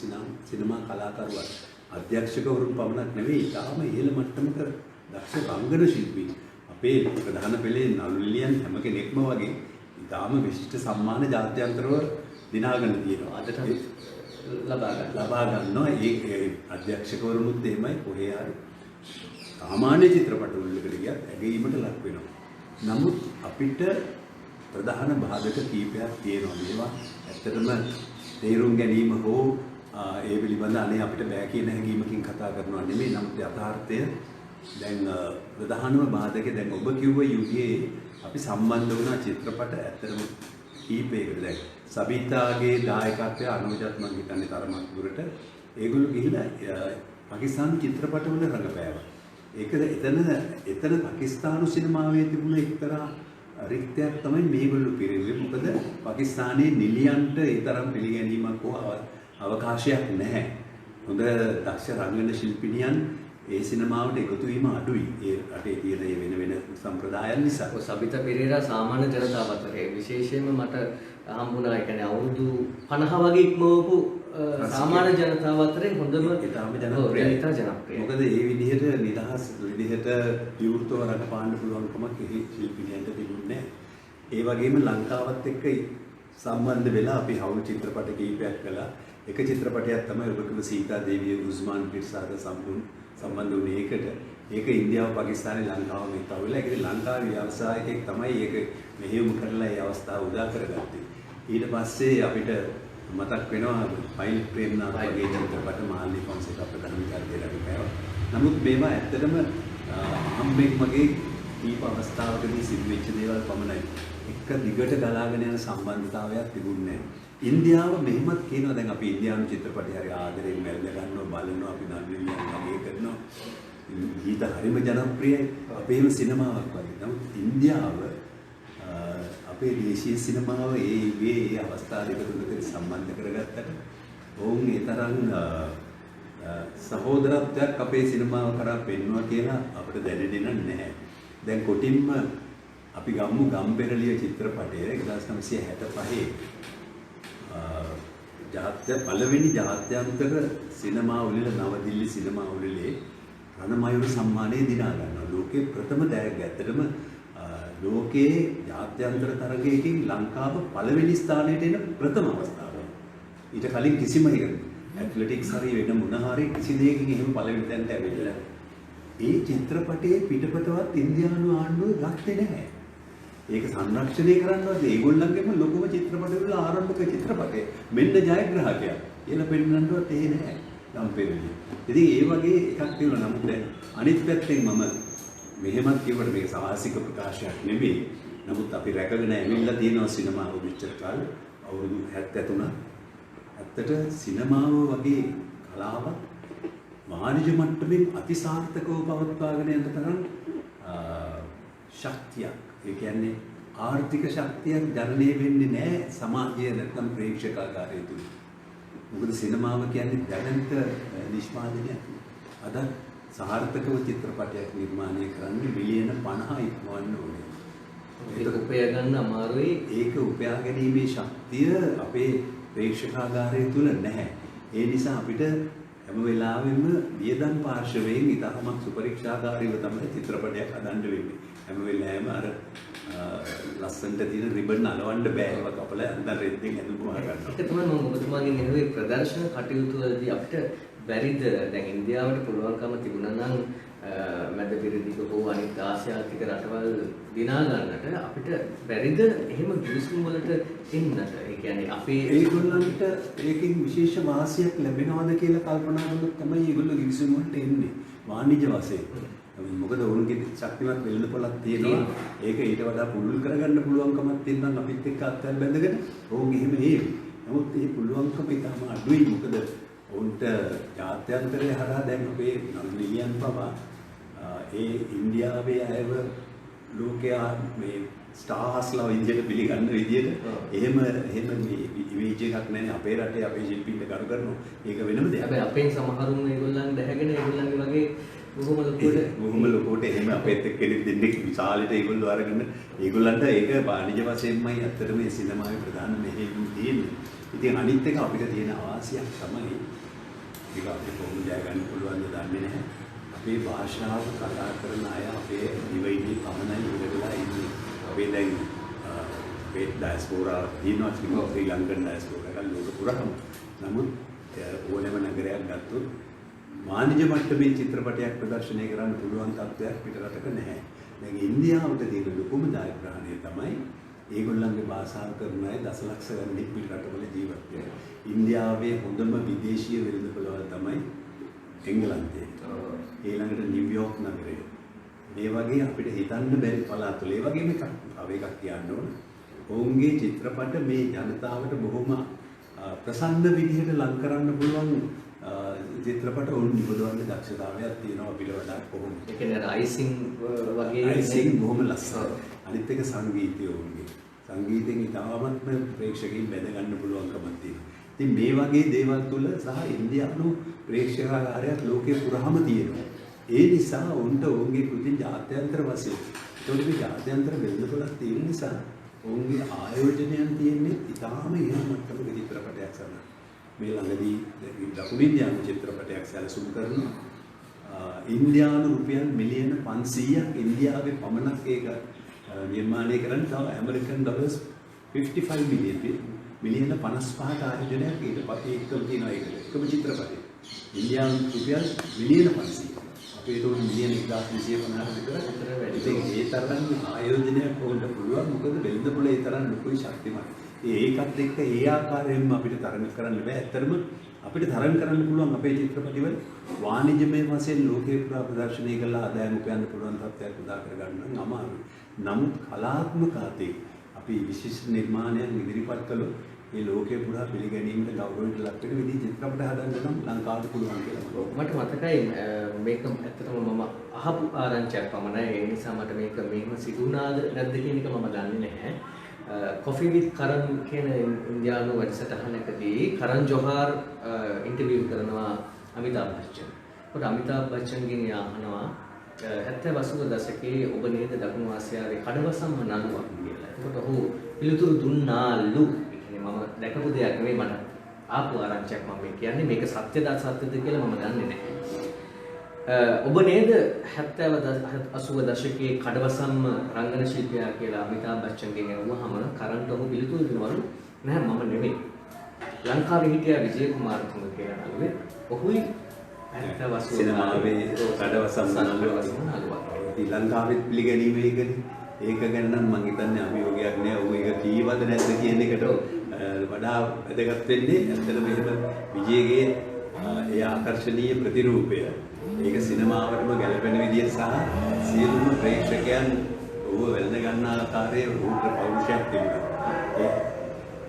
B: සිනමා කලාකරුවන් අධ්‍යක්ෂකවරුන් පමණක් නෙවෙයි ඉතාම ඉහළ මට්ටමක දක්ෂ රංගන ශිල්පී අපේ ප්‍රධාන පෙළේ නළු නිළියන් හැම කෙනෙක්ම වගේ ඉතාම විශිෂ්ට සම්මාන ජාත්‍යන්තරව දිනාගෙන තියෙනවා. අදට ලබා ගන්නවා. ඒ අධ්‍යක්ෂකවරුනුත් එහෙමයි කොහේ හරි සාමාන්‍ය චිත්‍රපට වලකට ගියත් ඇගීමට ලක් වෙනවා. නමුත් අපිට ප්‍රධාන බාධක කීපයක් තියෙනවා. මේවා ඇත්තටම තේරුම් ගැනීම හෝ ඒ පිළිබඳ අනේ අපිට බෑ කියන හැඟීමකින් කතා කරනවා නෙමෙයි. නමුත් යථාර්ථය දැන් ප්‍රධානම බාධකේ දැන් ඔබ කිව්ව යුගයේ අපි සම්බන්ධ වුණා චිත්‍රපට ඇත්තටම කීපයකට. දැන් සබිතාගේ දායකත්වය අනුජත් මම හිතන්නේ තරමක් දුරට ඒගොල්ලෝ ගිහිලා පාකිස්තානු චිත්‍රපටවල රඟපෑවා. ඒක එතන පාකිස්තානු සිනමාවේ තිබුණ එක්තරා රික්තයක් තමයි මේගොල්ලෝ පිළිවෙන්නේ. මොකද පාකිස්තානයේ නිලියන්ට ඒ තරම් පිළිගැනීමක් හෝ අවකාශයක් නැහැ. හොඳ දක්ෂ රංගන ශිල්පිනියන් ඒ සිනමාවට එකතු වීම අඩුයි. ඒ රටේ තියෙන මේ වෙන සම්ප්‍රදායන් නිසා.
A: සබිතා පෙරේරා සාමාන්‍ය ජනතාව අතරේ විශේෂයෙන්ම මට හම්බුණා. ඒ කියන්නේ අවුරුදු 50 වගේ ඉක්මවපු සාමාන්‍ය ජනතාව අතරේ හොඳම
B: ඉතාම ජනප්‍රියයි. මොකද ඒ විදිහට නිදහස් විදිහට විවෘතව රඟපාන්න පුළුවන්කමක් ඒ ශිල්පිනියන්ට තිබුණේ නැහැ. ඒ වගේම ලංකාවත් එක්ක සම්බන්ධ වෙලා අපි හවුල් චිත්‍රපට කීපයක් කළා. එක චිත්‍රපටයක් තමයි ඔබ කිව්ව සීතා දේවිය උස්මාන් පිර්සාද සම්බන්ධ වුණේ ඒකට. ඒක ඉන්දියාව පාකිස්තානයේ ලංකාව මේ තවලා ඒකේ ලංකාවේ ව්‍යවසායකයෙක් තමයි ඒක මෙහෙයුම් කරලා ඒ අවස්ථාව උදා කරගත්තේ. ඊට පස්සේ අපිට මතක් වෙනවා ෆයිල් ප්‍රේම්නාත් වගේ චිත්‍රපට මාල්ලි ෆොන්සේකා ප්‍රධාන චරිතයකට පෑවා. නමුත් මේවා ඇත්තටම අම්බෙක් මගේ දීප අවස්ථාවකදී සිදු වෙච්ච දේවල් පමණයි. එක දිගට ගලාගෙන යන සම්බන්ධතාවයක් තිබුණේ නැහැ. ඉන්දියාව මෙහෙමත් කියනවා දැන් අපි ඉන්දියානු චිත්‍රපටි හරි ආදරෙන් මැල්ද ගන්නවා බලනවා අපි නළුවිලියන් වගේ කරනවා. ගීත හරිම ජනප්‍රියයි. අපේම සිනමාවක් වගේ. නමුත් ඉන්දියාව අපේ දේශීය සිනමාව ඒ අවස්ථා දෙක තුනකට සම්බන්ධ කරගත්තට ඔවුන් ඒ තරම් සහෝදරත්වයක් අපේ සිනමාව කරා පෙන්වුවා කියලා අපිට දැනෙන්නේ නැහැ. දැන් කොටින්ම අපි ගම්මු ගම්පෙරළිය චිත්‍රපටය 1965 පළවෙනි ජාත්‍යන්තර සිනමා උළෙල නවදිල්ලි සිනමා උළෙලේ රණමයුර සම්මානය දිනා ගන්නවා. ලෝකේ ප්‍රථම දැයක ඇත්තටම ලෝකයේ ජාත්‍යන්තර තරගයකින් ලංකාව පළවෙනි ස්ථානයට එන ප්‍රථම අවස්ථාව. ඊට කලින් කිසිම ඇත්ලටික්ස් හරි වෙන මොන හරි කිසි දෙයකින් එහෙම පළවෙනි තැනට ඇවිල්ලා ඒ චිත්‍රපටයේ පිටපතවත් ඉන්දියානු ආණ්ඩුව ගත්තේ නැහැ. ඒක සංරක්ෂණය කරන්නවත් ඒගොල්ලන්ගේම ලොකුම චිත්‍රපටවල ආරම්භක චිත්‍රපටය. මෙන්න ජයග්‍රාහකයා. එළ පෙන්නන්නවත් ඒ නැහැ. ගම්පෙරළිය. ඉතින් ඒ වගේ එකක් තියෙනවා. නමුත් දැන් අනිත් පැත්තෙන් මම මෙහෙමත් කියවට මේක සාහසික ප්‍රකාශයක් නෙමෙයි. නමුත් අපි රැකගෙන ඇවිල්ලා තියෙනවා සිනමාව මෙච්චර කාල අවුරුදු 73. ඇත්තට සිනමාව වගේ කලාවක් වාණිජ මට්ටමින් අතිසාර්ථකව පවත්වාගෙන යන තරම් ශක්තියක්. ඒ කියන්නේ ආර්ථික ශක්තියක් ජනනය වෙන්නේ නැහැ සමාජයේ නැත්නම් ප්‍රේක්ෂකාගාරය තුල. මොකද සිනමාව කියන්නේ දැනන්ත නිෂ්පාදනයක්. අද සාර්ථකව චිත්‍රපටයක් නිර්මාණය කරන්න මිලියන 50 ඉක්මවන්න ඕනේ.
A: ඒක උපයා ගන්න අමාරුයි.
B: ඒක උපයා ගැනීමේ ශක්තිය අපේ ප්‍රේක්ෂකාගාරය තුල නැහැ. ඒ නිසා අපිට හැම වෙලාවෙම වියදම් පාර්ශවයෙන් ඉතාමත් සුපරීක්ෂාකාරීව තමයි චිත්‍රපටයක් හදන්න වෙන්නේ. හැම වෙලාවෙම අර ලස්සනට තියෙන රිබන් අලවන්න බෑ. ඒක කපලා අnder රෙද්දෙන් ඇඳුම් වහ ගන්නවා.
A: ඒක තමයි මම ඔබතුමාගෙන් ඇහුවේ ප්‍රදර්ශන කටයුතු වලදී අපිට බැරිද දැන් ඉන්දියාවට පුළුවන්කම තිබුණා නම් මැද පෙරදිග හෝ අනිත් ආසියාතික රටවල් දිනා ගන්නට අපිට බැරිද එහෙම ගිවිසුම් වලට එන්නට? ඒ කියන්නේ අපේ
B: ඒගොල්ලන්ට ඒකෙන් විශේෂ වාසියක් ලැබෙනවද කියලා කල්පනා කරනකොට තමයි ඒගොල්ලෝ ගිවිසුම් වලට එන්නේ වාණිජ්‍ය වශයෙන්. මොකද ඔවුන්ගේ ශක්තිමත් වෙළඳපොළක් තියෙනවා. ඒක ඊට වඩා පුළුල් කරගන්න පුළුවන්කමක් තියෙනවා අපිත් එක්ක අත්හැර බැඳගෙන ඔවුන් එහෙම නෙවෙයි. නමුත් මේ පුළුවන්කම ඉතාම අඩුයි. මොකද ඔවුන්ට ජාත්‍යන්තරය හරහා දැන් අපේ නිලියන් පවා ඒ ඉන්දියාවේ අයව ලෝකයා මේ ස්ටාර්ස්ලා විදියට පිළිගන්න විදියට එහෙම මේ ඉමේජ් එකක් නැහැ. අපේ රටේ අපේ ශිල්පීන්ට කරු කරනවා. ඒක වෙනම දෙයක්.
A: හැබැයි අපෙන් සමහරුන් ඒගොල්ලන් දැහැගෙන ඒගොල්ලන්ගේ වගේ
B: බොහොම ලොකුවට එහෙම අපේත් එක්ක කෙනෙක් දෙන්නෙක් විශාලට ඒගොල්ලෝ අරගෙන ඒගොල්ලන්ට ඒක වාණිජ්‍ය වශයෙන්මයි ඇත්තටම මේ සිනමාවේ ප්‍රධාන මෙහෙයුම් තියෙන්නේ. ඉතින් අනිත් එක අපිට තියෙන ආසියක් තමයි ඒක අපිට කොහොමද ජය ගන්න පුළුවන්ද දන්නේ නැහැ. අපේ භාෂාව කතා කරන අය අපේ දිවයිනේ පමණයි ඉඳලා ඉන්නේ. අපි දැන් අපේ ඩයස්පෝරා දිනවා ශ්‍රී ලංකන් ඩයස්පෝරා එක ලෝක පුරාම. නමුත් ඕනෑම නගරයක් ගත්තොත් වාණිජ්‍ය මට්ටමේ චිත්‍රපටයක් ප්‍රදර්ශනය කරන්න පුළුවන් තත්ත්වයක් පිටරටක නැහැ. දැන් ඉන්දියාවට තියෙන ලොකුම ජයග්‍රහණය තමයි ඒගොල්ලන්ගේ භාෂාව කරන අය දසලක්ෂ ගණනක් පිට රටවල ජීවත් වෙනවා. ඉන්දියාවේ හොඳම විදේශීය වෙළඳපොළවල් තමයි එංගලන්තේ. ඊළඟට නිව්යෝර්ක් නගරය. මේ වගේ අපිට හිතන්න බැරි පළාත්වල ඒ වගේම එකක් කියන්න ඕන. ඔවුන්ගේ චිත්‍රපට මේ ජනතාවට බොහොම ප්‍රසන්න විදිහට ලං කරන්න පුළුවන් චිත්‍රපට ඔවුන් නිබදවන්න දක්ෂතාවයක් තියෙනවා අපිට වඩා කොහොමද?
A: ඒ කියන්නේ රයිසින් වගේ
B: රයිසින් බොහොම ලස්සනයි. අනිත් එක සංගීතය ඔවුන්ගේ. සංගීතයෙන් ඉතාමත්ම ප්‍රේක්ෂකයන් බැඳ ගන්න පුළුවන්කමක් තියෙනවා. ඉතින් මේ වගේ දේවල් තුල සහ ඉන්දියානු ප්‍රේක්ෂකාගාරයක් ලෝකේ පුරාම තියෙනවා. ඒ නිසා ඔවුන්ට ඔවුන්ගේ කෘති ජාත්‍යන්තර වශයෙන් ඒතකොට මේ ජාත්‍යන්තර වෙළඳපොළක් තියෙන නිසා ඔවුන්ගේ ආයෝජනයන් තියෙන්නේ ඉතාම ඉහළ මට්ටමක චිත්‍රපටයක් සඳහා. මේ ළඟදී දකුණු ඉන්දියානු චිත්‍රපටයක් සැලසුම් කරනවා. ඉන්දියානු රුපියල් මිලියන 500ක් ඉන්දියාවේ පමණක් ඒක නිර්මාණය කරන්න තව ඇමරිකන් ඩොලර්ස් 55 මිලියන 55ක ආයෝජනයක් ඊට පස්සේ එක්කම තියෙනවා ඒකට. එකම චිත්‍රපටය. ඉන්දියානු රුපියල් මිලියන 500. අපේ ඒක මිලියන 1250කට විතර වැඩි. ඒ තරම් ආයෝජනයක් වුණත් පුළුවන් මොකද වෙළඳපොළ ඒ තරම් ලොකුයි ශක්තිමත්. ඒකත් එක්ක ඒ ආකාරයෙන්ම අපිට තරඟ කරන්න බෑ. ඇත්තටම අපිට තරඟ කරන්න පුළුවන් අපේ චිත්‍රපටිවල වාණිජමය වශයෙන් ලෝකේ පුරා ප්‍රදර්ශනය කළා ආදායම උපයන්න පුළුවන් තත්ත්වයක් උදා කර ගන්න නම් අමාරුයි. නමුත් කලාත්මක අතේ අපි විශේෂ නිර්මාණයන් ඉදිරිපත් කළොත් මේ ලෝකේ පුරා පිළිගැනීමට ගෞරවයට ලක් වෙන විදිහ චිත්‍රපට හදන්න නම් ලංකාවට පුළුවන් කියලා.
A: මට මතකයි මේක ඇත්තටම මම අහපු ආරංචියක් පමණයි. ඒ නිසා මට මේක මෙහෙම සිදුුණාද නැද්ද කියන එක මම දන්නේ නැහැ. Coffee with Karan කියන ඉන්දියානු වැඩසටහනකදී කරන් ජොහාර් ඉන්ටර්වියු කරනවා අමිතාබ් බච්චන්. ඒකට අමිතාබ් බච්චන්ගෙන් අහනවා 70 දශකයේ ඔබ නේද දකුණු ආසියාවේ කඩවසම්ම නළුවක් කියලා. ඒකට ඔහු පිළිතුරු දුන්නාලු. ඒ කියන්නේ මම දැකපු දෙයක් නෙවෙයි මට ආපු ආරංචියක් මම කියන්නේ. මේක සත්‍යද අසත්‍යද කියලා මම දන්නේ නැහැ. ඔබ නේද 70 80 දශකයේ කඩවසම්ම රංගන ශිල්පියා කියලා අමිතාබ් බච්චන්ගෙන් අහුවහම කරන්ට ඔහු පිළිතුරු දෙනවලු නැහැ මම නෙවෙයි. ලංකාවේ හිටියා විජය කුමාරතුංග කියලා නළුවේ. ඔහුයි 70 80
B: සිනමාවේ කඩවසම් නළුවා. ශ්‍රී ලංකාවෙත් පිළිගැනීම ඒකනේ. ඒක ගැන නම් මම හිතන්නේ අභියෝගයක් නෑ. ඔහු ඒක කීවද නැද්ද කියන එකට වඩා වැදගත් වෙන්නේ ඇත්තටම එහෙම විජයගේ ඒ ආකර්ශනීය ප්‍රතිරූපය. ඒක සිනමාවටම ගැලපෙන විදිය සහ සියලුම ප්‍රේක්ෂකයන් ඔහු වෙළඳ ගන්න ආකාරයේ උන්ට පෞරුෂයක් තිබුණා.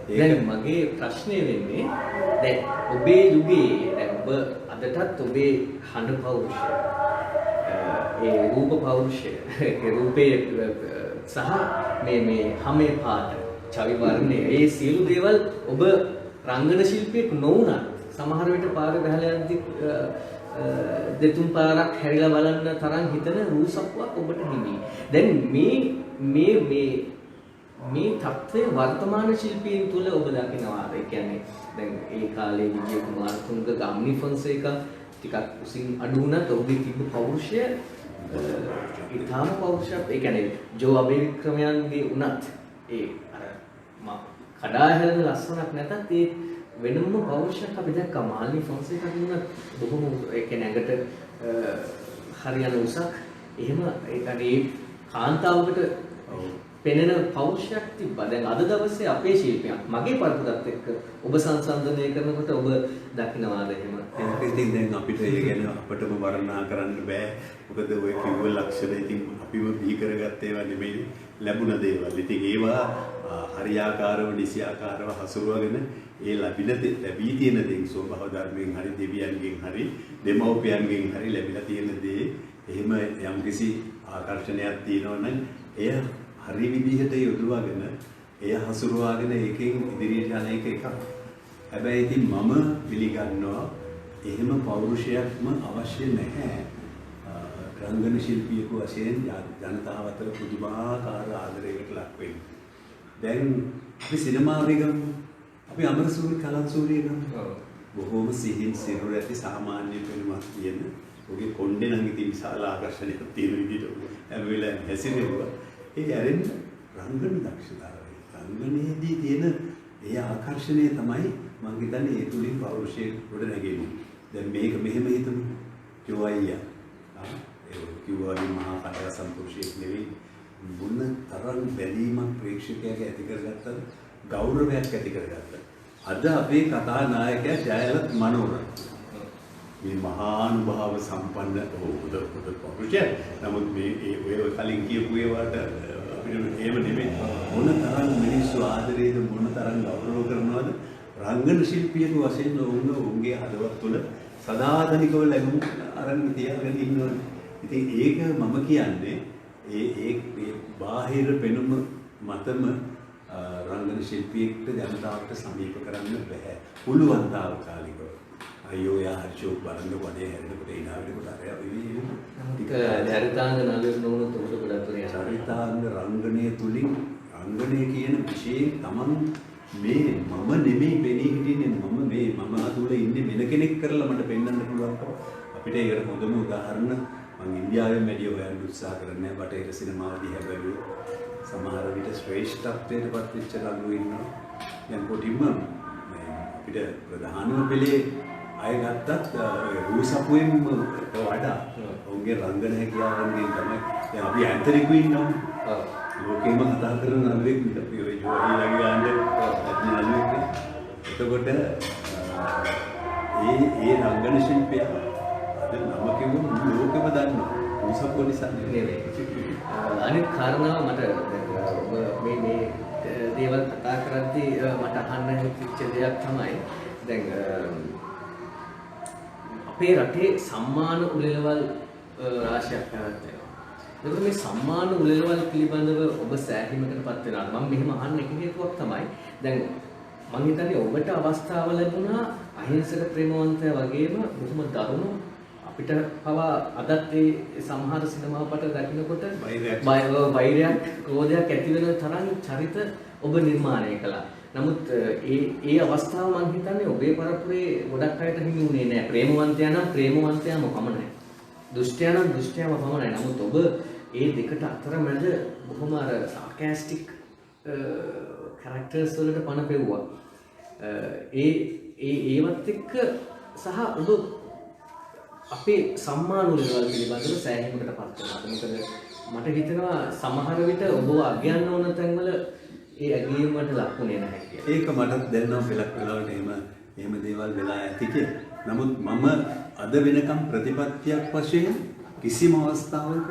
A: දැන් මගේ ප්‍රශ්නේ වෙන්නේ දැන් ඔබේ යුගයේ දැන් ඔබ අදටත් ඔබේ හඬ පෞරුෂය ඒ රූප පෞරුෂය ඒ රූපේ සහ මේ හැමේ පාට චවි වර්ණය ඒ සියලු දේවල් ඔබ රංගන ශිල්පියෙක් නොවුණා සමහර විට පාර ගහලා යද්දී දෙතුන් පාරක් හැරිලා බලන්න තරම් හිතන රූසක්වක් ඔබට හිමි. දැන් මේ තත්ත්වය වර්තමාන ශිල්පීන් තුල ඔබ දකිනවාද? ඒ කියන්නේ දැන් ඒ කාලේ විජය කුමාරතුංග ගම්නි ෆොන්සේකා ටිකක් උසින් අඩු වුණත් ඔහුගේ තිබු පෞරුෂය ඊටාම පෞරුෂයක්. ඒ කියන්නේ ජෝ අබේවික්‍රමයන්ගේ උනත් ඒ අර කඩා හැලෙන ලස්සනක් නැතත් ඒ වෙනම පෞරුෂයක් අපි දැක්කා. මාල්නි ෆොන්සේකා කියනත් බොහොම ඒ කියන්නේ ඇඟට හරියන උසක් එහෙම ඒ කියන්නේ කාන්තාවකට පෙනෙන පෞරුෂයක් තිබ්බා. දැන් අද දවසේ අපේ ශිල්පියන් මගේ පරපුරත් එක්ක ඔබ සංසන්දනය කරනකොට ඔබ දකින්නවාද එහෙම?
B: ඒක ඉතින් දැන් අපිට ඒ ගැන අපිටම වර්ණනා කරන්න බෑ. මොකද ඔය කිව්ව ලක්ෂණ ඉතින් අපිව බිහි කරගත්ත ඒවා නෙමෙයි ලැබුණ දේවල්. ඉතින් ඒවා හරියාකාරව නිසියාකාරව හසුරුවගෙන ඒ ලැබී තියෙන දේ ස්වභාව ධර්මයෙන් හරි දෙවියන්ගෙන් හරි දෙමව්පියන්ගෙන් හරි ලැබිලා තියෙන දේ එහෙම යම්කිසි ආකර්ෂණයක් තියෙනවා නම් එය හරි විදිහට යොදවාගෙන එය හසුරුවාගෙන ඒකෙන් ඉදිරියට යන එකක්. හැබැයි ඉතින් මම පිළිගන්නවා එහෙම පෞරුෂයක්ම අවශ්‍ය නැහැ. රංගන ශිල්පියෙකු වශයෙන් ජනතාව අතර පුදුමාකාර ආදරයකට ලක් වෙන්න. දැන් අපි සිනමාවේ ගමු. අපි අමරසූරි කලන්සූරිය ගමු. බොහෝම සිහින් සිරුර ඇති සාමාන්‍ය පෙනුමක් තියෙන ඔහුගේ කොණ්ඩේ නම් ඉතින් විශාල ආකර්ෂණයක් තියෙන විදිහට හැම වෙලාවෙම හැසිරෙනවා. ඒ ඇරෙන්න රංගන දක්ෂතාවය. රංගනයේදී තියෙන ඒ ආකර්ෂණය තමයි මම හිතන්නේ ඒ තුලින් පෞරුෂයේ ගොඩ නැගෙන්නේ. දැන් මේක මෙහෙම හිතමු. කිව්වා අයියා. ඒ කිව්වා මහා කටවසම් පුරුෂයෙක් නෙවෙයි. මොන තරම් බැලීමක් ප්‍රේක්ෂකයාගේ ඇති කරගත්තද ගෞරවයක් ඇති කරගත්තද අද අපේ කතා නායකයා ජයලත් මනෝරත්න මේ මහානුභාව සම්පන්න උදපොත පොරුෂය නමුත් මේ ඔය කලින් කියපු ඒවාට අපිට එහෙම නෙමෙයි මොන තරම් මිනිස්සු ආදරේද මොන තරම් ගෞරව කරනවද රංගන ශිල්පියෙකු වශයෙන් ඔවුන්ගේ හදවත් තුළ සදාතනිකව ලැබුම් අරන් තියාගෙන ඉන්නවා. ඉතින් ඒක මම කියන්නේ ඒ බාහිර පෙනුම මතම රංගන ශිල්පියෙක්ට ජනතාවට සමීප කරන්න බෑ. පුළුවන් තාවකාලිකව. අයියෝ යා හර්ෂෝ බලන්න වඩේ හැරෙනකොට ඉනාවෙනකොට අර
A: චරිතාංග නාලයක් නොවුනොත් ඔබට ගොඩක් දුර යනවා.
B: චරිතාංග රංගනයේ තුලින් රංගනය කියන විශේෂ තමන් මේ මම නෙමෙයි පෙනී හිටින්නේ මම අතුල ඉන්නේ වෙන කෙනෙක් කරලා මට පෙන්වන්න පුළුවන්කම අපිට ඒකට හොඳම උදාහරණ මම ඉන්දියාවෙන් වැඩි හොයන්න උත්සාහ කරන්නේ බටහිර සිනමාව දිහා බැලුවොත් සමහර විට ශ්‍රේෂ්ඨත්වයට පත් වෙච්ච ළඟු ඉන්නවා දැන් කොටින්ම අපිට ප්‍රධානම පෙළේ අය ගත්තත් රූසපුවෙන් වඩා ඔවුන්ගේ රංගන හැකියාවන්ගෙන් තමයි දැන් අපි ඇන්තනි ක්වීන් නම් ලෝකෙම කතා කරන නළුවෙක් අපි ඔය ජෝහි ලගාන්නේ නළුවෙක් එතකොට ඒ රංගන ශිල්පියා අද නම කිව්වොත් ලෝකෙම දන්නවා රූසපුව නිසා නෙවෙයි
A: අනිත් කාරණාව මට ඔබ මේ දේවල් කතා කරද්දී මට අහන්න හිතෙච්ච දෙයක් තමයි දැන් අපේ රටේ සම්මාන උළෙලවල් රාශියක් පැවැත්වෙනවා. ඒකට මේ සම්මාන උළෙලවල් පිළිබඳව ඔබ සෑහීමකටපත් වෙනවා. මම මෙහෙම අහන්න එක හේතුවක් තමයි දැන් මම හිතන්නේ ඔබට අවස්ථාව ලැබුණා අහිංසක ප්‍රේමවන්තය වගේම බොහොම දරුණු අපිට පවා අදත් ඒ සමහර සිනමාපට දකින්නකොට වෛරයක් ක්‍රෝධයක් ඇති වෙන තරම් චරිත ඔබ නිර්මාණය කළා. නමුත් ඒ අවස්ථාව මම හිතන්නේ ඔබේ පරපුරේ ගොඩක් අයට හිමි වුණේ නැහැ. ප්‍රේමවන්තයා නම් ප්‍රේමවන්තයාම පමණයි. දුෂ්ටයා නම් දුෂ්ටයාම පමණයි. නමුත් ඔබ ඒ දෙකට අතරමැද බොහොම අර සාර්කාස්ටික් කැරක්ටර්ස් වලට පණ පෙව්වා. ඒවත් එක්ක සහ ඔබ අපේ සම්මාන උළෙලවල් පිළිබඳව සෑහීමකට පත් වෙනවා. මොකද මට හිතෙනවා සමහර විට ඔබ අගයන්න ඕන තැන්වල ඒ ඇගීමකට ලක්ුණේ නැහැ කියලා.
B: ඒක මටත් දැනෙනවා පෙලක් වෙලාවට එහෙම දේවල් වෙලා ඇති කියලා. නමුත් මම අද වෙනකම් ප්‍රතිපත්තියක් වශයෙන් කිසිම අවස්ථාවක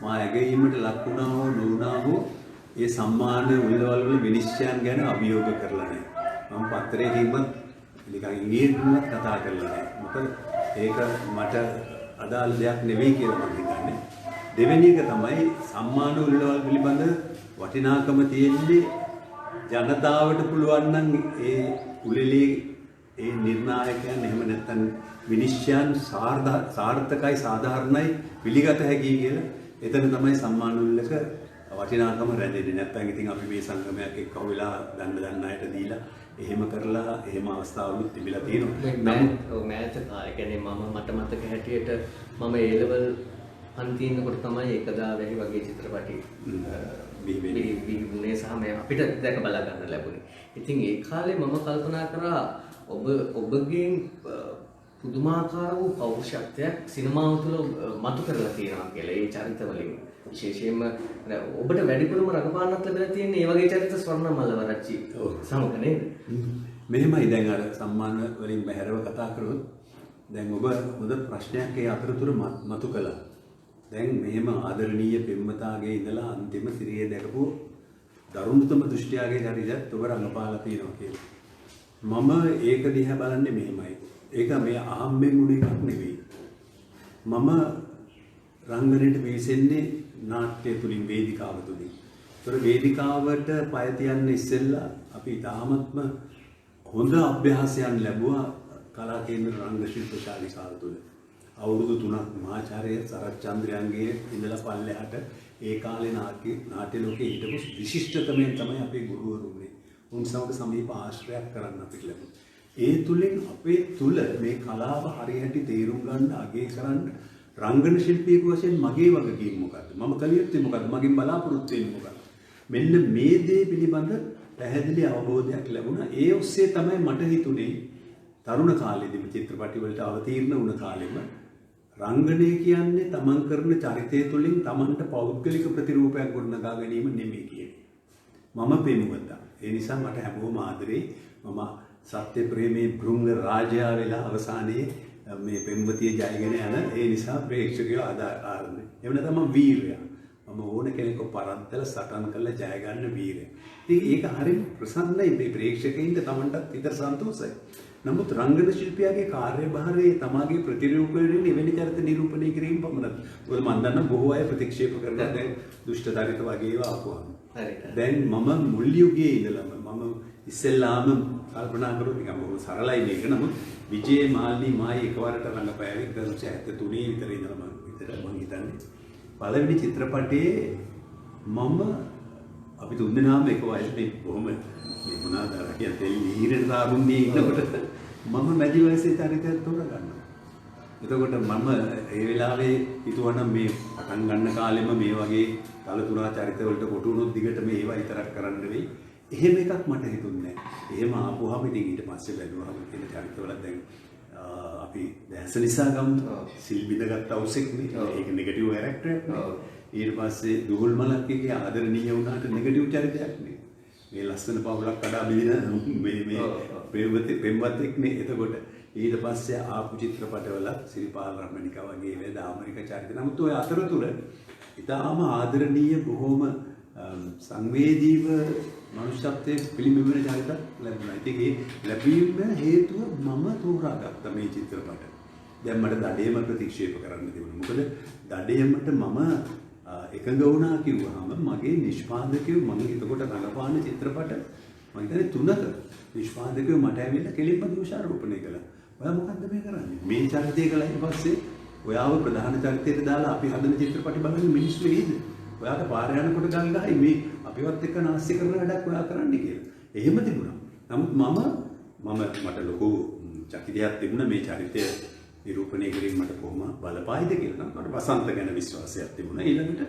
B: මා ඇගීමට ලක්ුණා හෝ නොවුණා හෝ ඒ සම්මාන උළෙලවල් වල විනිශ්චයන් ගැන අභියෝග කරලා නැහැ. මම පත්‍රයේ කිව්වත් නිකන් ඉංග්‍රීසියෙන්වත් කතා කරලා නැහැ. මොකද ඒක මට අදාළ දෙයක් නෙවෙයි කියලා මම හිතන්නේ. දෙවෙනි එක තමයි සම්මාන උළෙලවල් පිළිබඳ වටිනාකම තියෙන්නේ ජනතාවට පුළුවන් නම් ඒ උළෙලේ ඒ නිර්ණායකයන් එහෙම නැත්නම් විනිශ්චයන් සාර්ථකයි සාධාරණයි පිළිගත හැකි කියලා එතන තමයි සම්මාන උළෙලක වටිනාකම රැඳෙන්නේ. නැත්නම් ඉතින් අපි මේ සංගමයක් එක්ක වෙලා දන්න අයට දීලා එහෙම කරලා එහෙම අවස්ථාවලුත් තිබිලා තියෙනවා.
A: ඔව් මෑත කාලේ කියන්නේ මට මතක හැටියට මම ඒ ලෙවල් අන්තිමකොට තමයි එකදා වැහි වගේ චිත්‍රපටි බිහිවුනේ සහ මේ අපිට දැක බලා ගන්න ලැබුණේ. ඉතින් ඒ කාලේ මම කල්පනා කරා ඔබගෙන් පුදුමාකාර වූ පෞරුෂත්වයක් සිනමාව තුළ මතු කරලා තියෙනවා කියලා ඒ චරිතවලින්. විශේෂයෙන්ම ඔබට වැඩිපුරම රඟපාන්නත් ලැබිලා තියෙන්නේ මේ වගේ චරිත ස්වර්ණමල්ල වරච්චි සමග නේද?
B: මෙහෙමයි දැන් අර සම්මාන වලින් බැහැරව කතා කරොත් දැන් ඔබ හොඳ ප්‍රශ්නයක් ඒ අතරතුර මතු කළා. දැන් මෙහෙම ආදරණීය පෙම්වතාගේ ඉඳලා අන්තිම සිරියේ දැකපු දරුණුතම දුෂ්ටයාගේ චරිතයත් ඔබ රඟපාලා තියෙනවා කියලා. මම ඒක දිහා බලන්නේ මෙහෙමයි. ඒක මේ අහම්බෙන් උන එකක් නෙවෙයි. මම රංගනයට වෙසෙන්නේ නාට්‍ය තුලින් වේදිකාව තුලින්. ඒතර වේදිකාවට පය තියන්න ඉස්සෙල්ලා අපි තාමත්ම හොඳ අභ්‍යාසයන් ලැබුවා කලා කේන්ද්‍ර රංග ශිල්ප ශාලිකාව තුල. අවුරුදු 3ක් මහාචාර්ය සරත් චන්ද්‍රයන්ගේ ඉඳලා පල්ලෙහාට ඒ කාලේ නාට්‍ය ලෝකයේ හිටපු විශිෂ්ටතමෙන් තමයි අපේ ගුරුවරු වුණේ. උන් සමග සමීප ආශ්‍රයයක් කරන්න අපිට ලැබුණා. ඒ තුලින් අපේ තුල මේ කලාව හරියට තේරුම් ගන්න අගය කරන්න රංගන ශිල්පියෙකු වශයෙන් මගේ වගකීම මොකක්ද? මම කළ යුත්තේ මොකක්ද? මගෙන් බලාපොරොත්තු වෙන්නේ මොකක්ද? මෙන්න මේ දේ පිළිබඳ පැහැදිලි අවබෝධයක් ලැබුණා. ඒ ඔස්සේ තමයි මට හිතුනේ තරුණ කාලේදීම චිත්‍රපටි වලට අවතීර්ණ වුණ කාලෙම රංගනය කියන්නේ තමන් කරන චරිතය තුළින් තමන්ට පෞද්ගලික ප්‍රතිරූපයක් ගොඩනගා ගැනීම නෙමෙයි කියන්නේ. මම පෙනුවතා. ඒ නිසා මට හැමෝම ආදරේ. මම සත්‍ය ප්‍රේමී බෘංග රාජයා වෙලා අවසානයේ මේ පෙම්වතිය ජයගෙන යන ඒ නිසා ප්‍රේක්ෂකයෝ ආදරේ. එවන තමයි වීරයා. මම ඕන කෙනෙක්ව පරද්දලා සටන් කරලා ජය ගන්න වීරයා. ඉතින් ඒක හරිය ප්‍රසන්නයි මේ ප්‍රේක්ෂකයින්ට තමන්ටත් විතර සන්තෝෂයි. නමුත් රංගන ශිල්පියාගේ කාර්යභාරයේ තමාගේ ප්‍රතිරූපයෙන් එවැනි චරිත නිරූපණය කිරීම පමණයි. මොකද මම දන්නා බොහෝ අය ප්‍රතික්ෂේප කරනවා දැන් දුෂ්ට චරිත වගේ ඒවා ආපුවාම. දැන් මම මුල් යුගයේ ඉඳලම මම ඉස්සෙල්ලාම කල්පනා කරොත් නිකන් බොහොම සරලයි මේක. නමුත් විජේ මාල්නී මායි එකවරට රංගපෑවේ 1973 විතර ඉඳලා මම හිතන්නේ පළවෙනි චිත්‍රපටයේ මම අපි තුන්දෙනාම එක වයසේ බොහොම මේ මොනවාද අර කියන්නේ ලීරේ තාරුණ්‍යයේ ඉන්නකොට මම මැදි වයසේ චරිතයක් තෝරගන්නවා. එතකොට මම ඒ වෙලාවේ හිතුවනම් මේ පටන් ගන්න කාලෙම මේ වගේ කලතුරා චරිත වලට කොටු වුණොත් දිගට මේවා විතරක් කරන්න වෙයි. එහෙම එකක් මට හිතුන්නේ නැහැ. එහෙම ආපුවාම ඉතින් ඊට පස්සේ බැලුවාම කියන චරිතවල දැන් අපි දැස නිසා ගමු සිල්බිඳගත් අවසෙක් නේ. ඒක නෙගටිව් කැරක්ටර් එකක් නේ. ඊට පස්සේ දුහුල් මලක්ගේ ආදරණීය වුණාට නෙගටිව් චරිතයක් නේ. මේ ලස්සන පවුලක් කඩා බිඳින මේ පෙම්වතෙක් නේ. එතකොට ඊට පස්සේ ආපු චිත්‍රපටවල සිරිපාල රමණිකා වගේ වේද ආමරික චරිත. නමුත් ඔය අතරතුර ඊටාම ආදරණීය බොහොම සංවේදීව මනුෂ්‍යත්වයේ පිළිඹෙන චරිත ලැබුණා. ඉතින් ඒ ලැබීම හේතුව මම තෝරාගත්ත මේ චිත්‍රපට. දැන් මට දඩේම ප්‍රතික්ෂේප කරන්න තිබුණා. මොකද දඩේමට මම එකඟ වුණා කිව්වහම මගේ නිෂ්පාදකයෝ මම එතකොට රඟපාන චිත්‍රපට මම හිතන්නේ 3ක නිෂ්පාදකයෝ මට ඇවිල්ලා කෙලින්ම දෝෂාරෝපණය කළා. ඔයා මොකද්ද මේ කරන්නේ? මේ චරිතය කළා ඊට පස්සේ ඔයාව ප්‍රධාන චරිතයට දාලා අපි හදන චිත්‍රපටි බලන්න මිනිස්සු එයිද? ඔයාට පාර යනකොට ගල් ගහයි මේ අපිවත් එක්ක නාස්ති කරන වැඩක් ඔයා කරන්නේ කියලා. එහෙම තිබුණා. නමුත් මට ලොකු චකිතයක් තිබුණා මේ චරිතය නිරූපණය කිරීම මට කොහොම බලපායිද කියලා. මට වසන්ත ගැන විශ්වාසයක් තිබුණා. ඊළඟට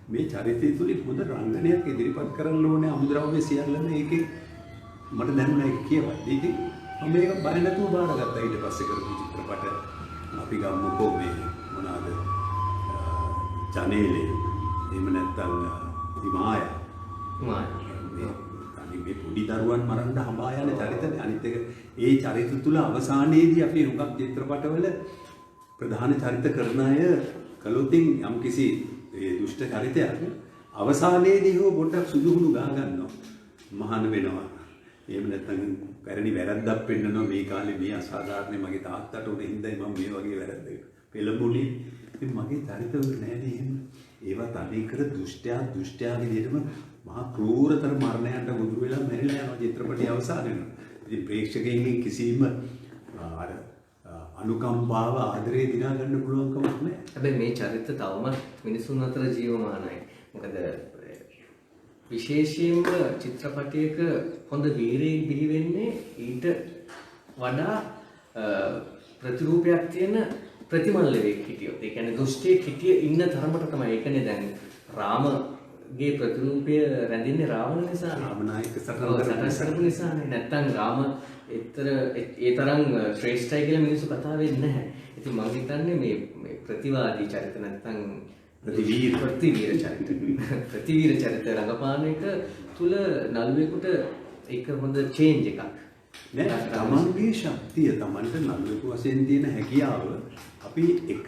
B: මේ චරිතය තුලින් හොඳ රංගනයක් ඉදිරිපත් කරන්න ඕනේ අමුද්‍රව්‍ය සියල්ලම ඒකේ මට දැනුණා ඒක කියවයි. ඉතින් මම මේක බය නැතුව බාරගත්තා. ඊට පස්සේ කරපු චිත්‍රපට අපි ගමුකෝ මේ මොනවාද ජනේලේ එහෙම නැත්නම් හිමායා මේ පොඩි දරුවන් මරන්න හඹා යන චරිතනේ. අනිත් එක ඒ චරිත තුල අවසානයේදී අපි හුඟක් චිත්‍රපටවල ප්‍රධාන චරිත කරන අය කළොතින් යම්කිසි ඒ දුෂ්ට චරිතයක් අවසානයේදී හෝ පොඩ්ඩක් සුදුහුණු ගා ගන්නවා. මහාන වෙනවා. එහෙම නැත්නම් පැරණි වැරද්දක් පෙන්නනවා මේ කාලේ මේ අසාධාරණ මගේ තාත්තට උනේ හින්දායි මම මේ වගේ වැරද්දක් පෙළඹුණේ. ඉතින් මගේ චරිතවල නෑනේ එහෙම. ඒවා තනි කර දුෂ්ටයා විදිහටම මහා ක්‍රූරතර මරණයන්ට ගොදුරු වෙලා මැරිලා යනවා චිත්‍රපටයේ අවසානයේ. ඉතින් ප්‍රේක්ෂකයන්ගෙන් කිසිම අර අනුකම්පාව ආදරේ දිනා ගන්න පුළුවන් කමක් නැහැ.
A: හැබැයි මේ චරිත තවමත් මිනිසුන් අතර ජීවමානයි. මොකද විශේෂයෙන්ම චිත්‍රපටයක හොඳ වීරයෙක් බිහි වෙන්නේ ඊට වඩා ප්‍රතිරූපයක් තියෙන ප්‍රතිමල්ලෙක් හිටියොත්. ඒ කියන්නේ දුෂ්ටයෙක් හිටිය ඉන්න තරමට තමයි. ඒ කියන්නේ දැන් රාමගේ ප්‍රතිරූපය රැඳින්නේ රාවණ නිසා.
B: රාමනායක
A: සටන් නිසානේ. නැත්තම් රාම ඒ තරම් ශ්‍රේෂ්ඨයි කියලා මිනිස්සු කතා වෙන්නේ නැහැ. ඉතින් මම හිතන්නේ මේ ප්‍රතිවාදී චරිත නැත්තම් ප්‍රතිවීර චරිත රඟපාන එක තුල නළුවෙකුට ඒක හොඳ චේන්ජ් එකක්.
B: නෑ තමන්ගේ ශක්තිය තමන්ට නළුවෙකු වශයෙන් තියෙන හැකියාව අපි එක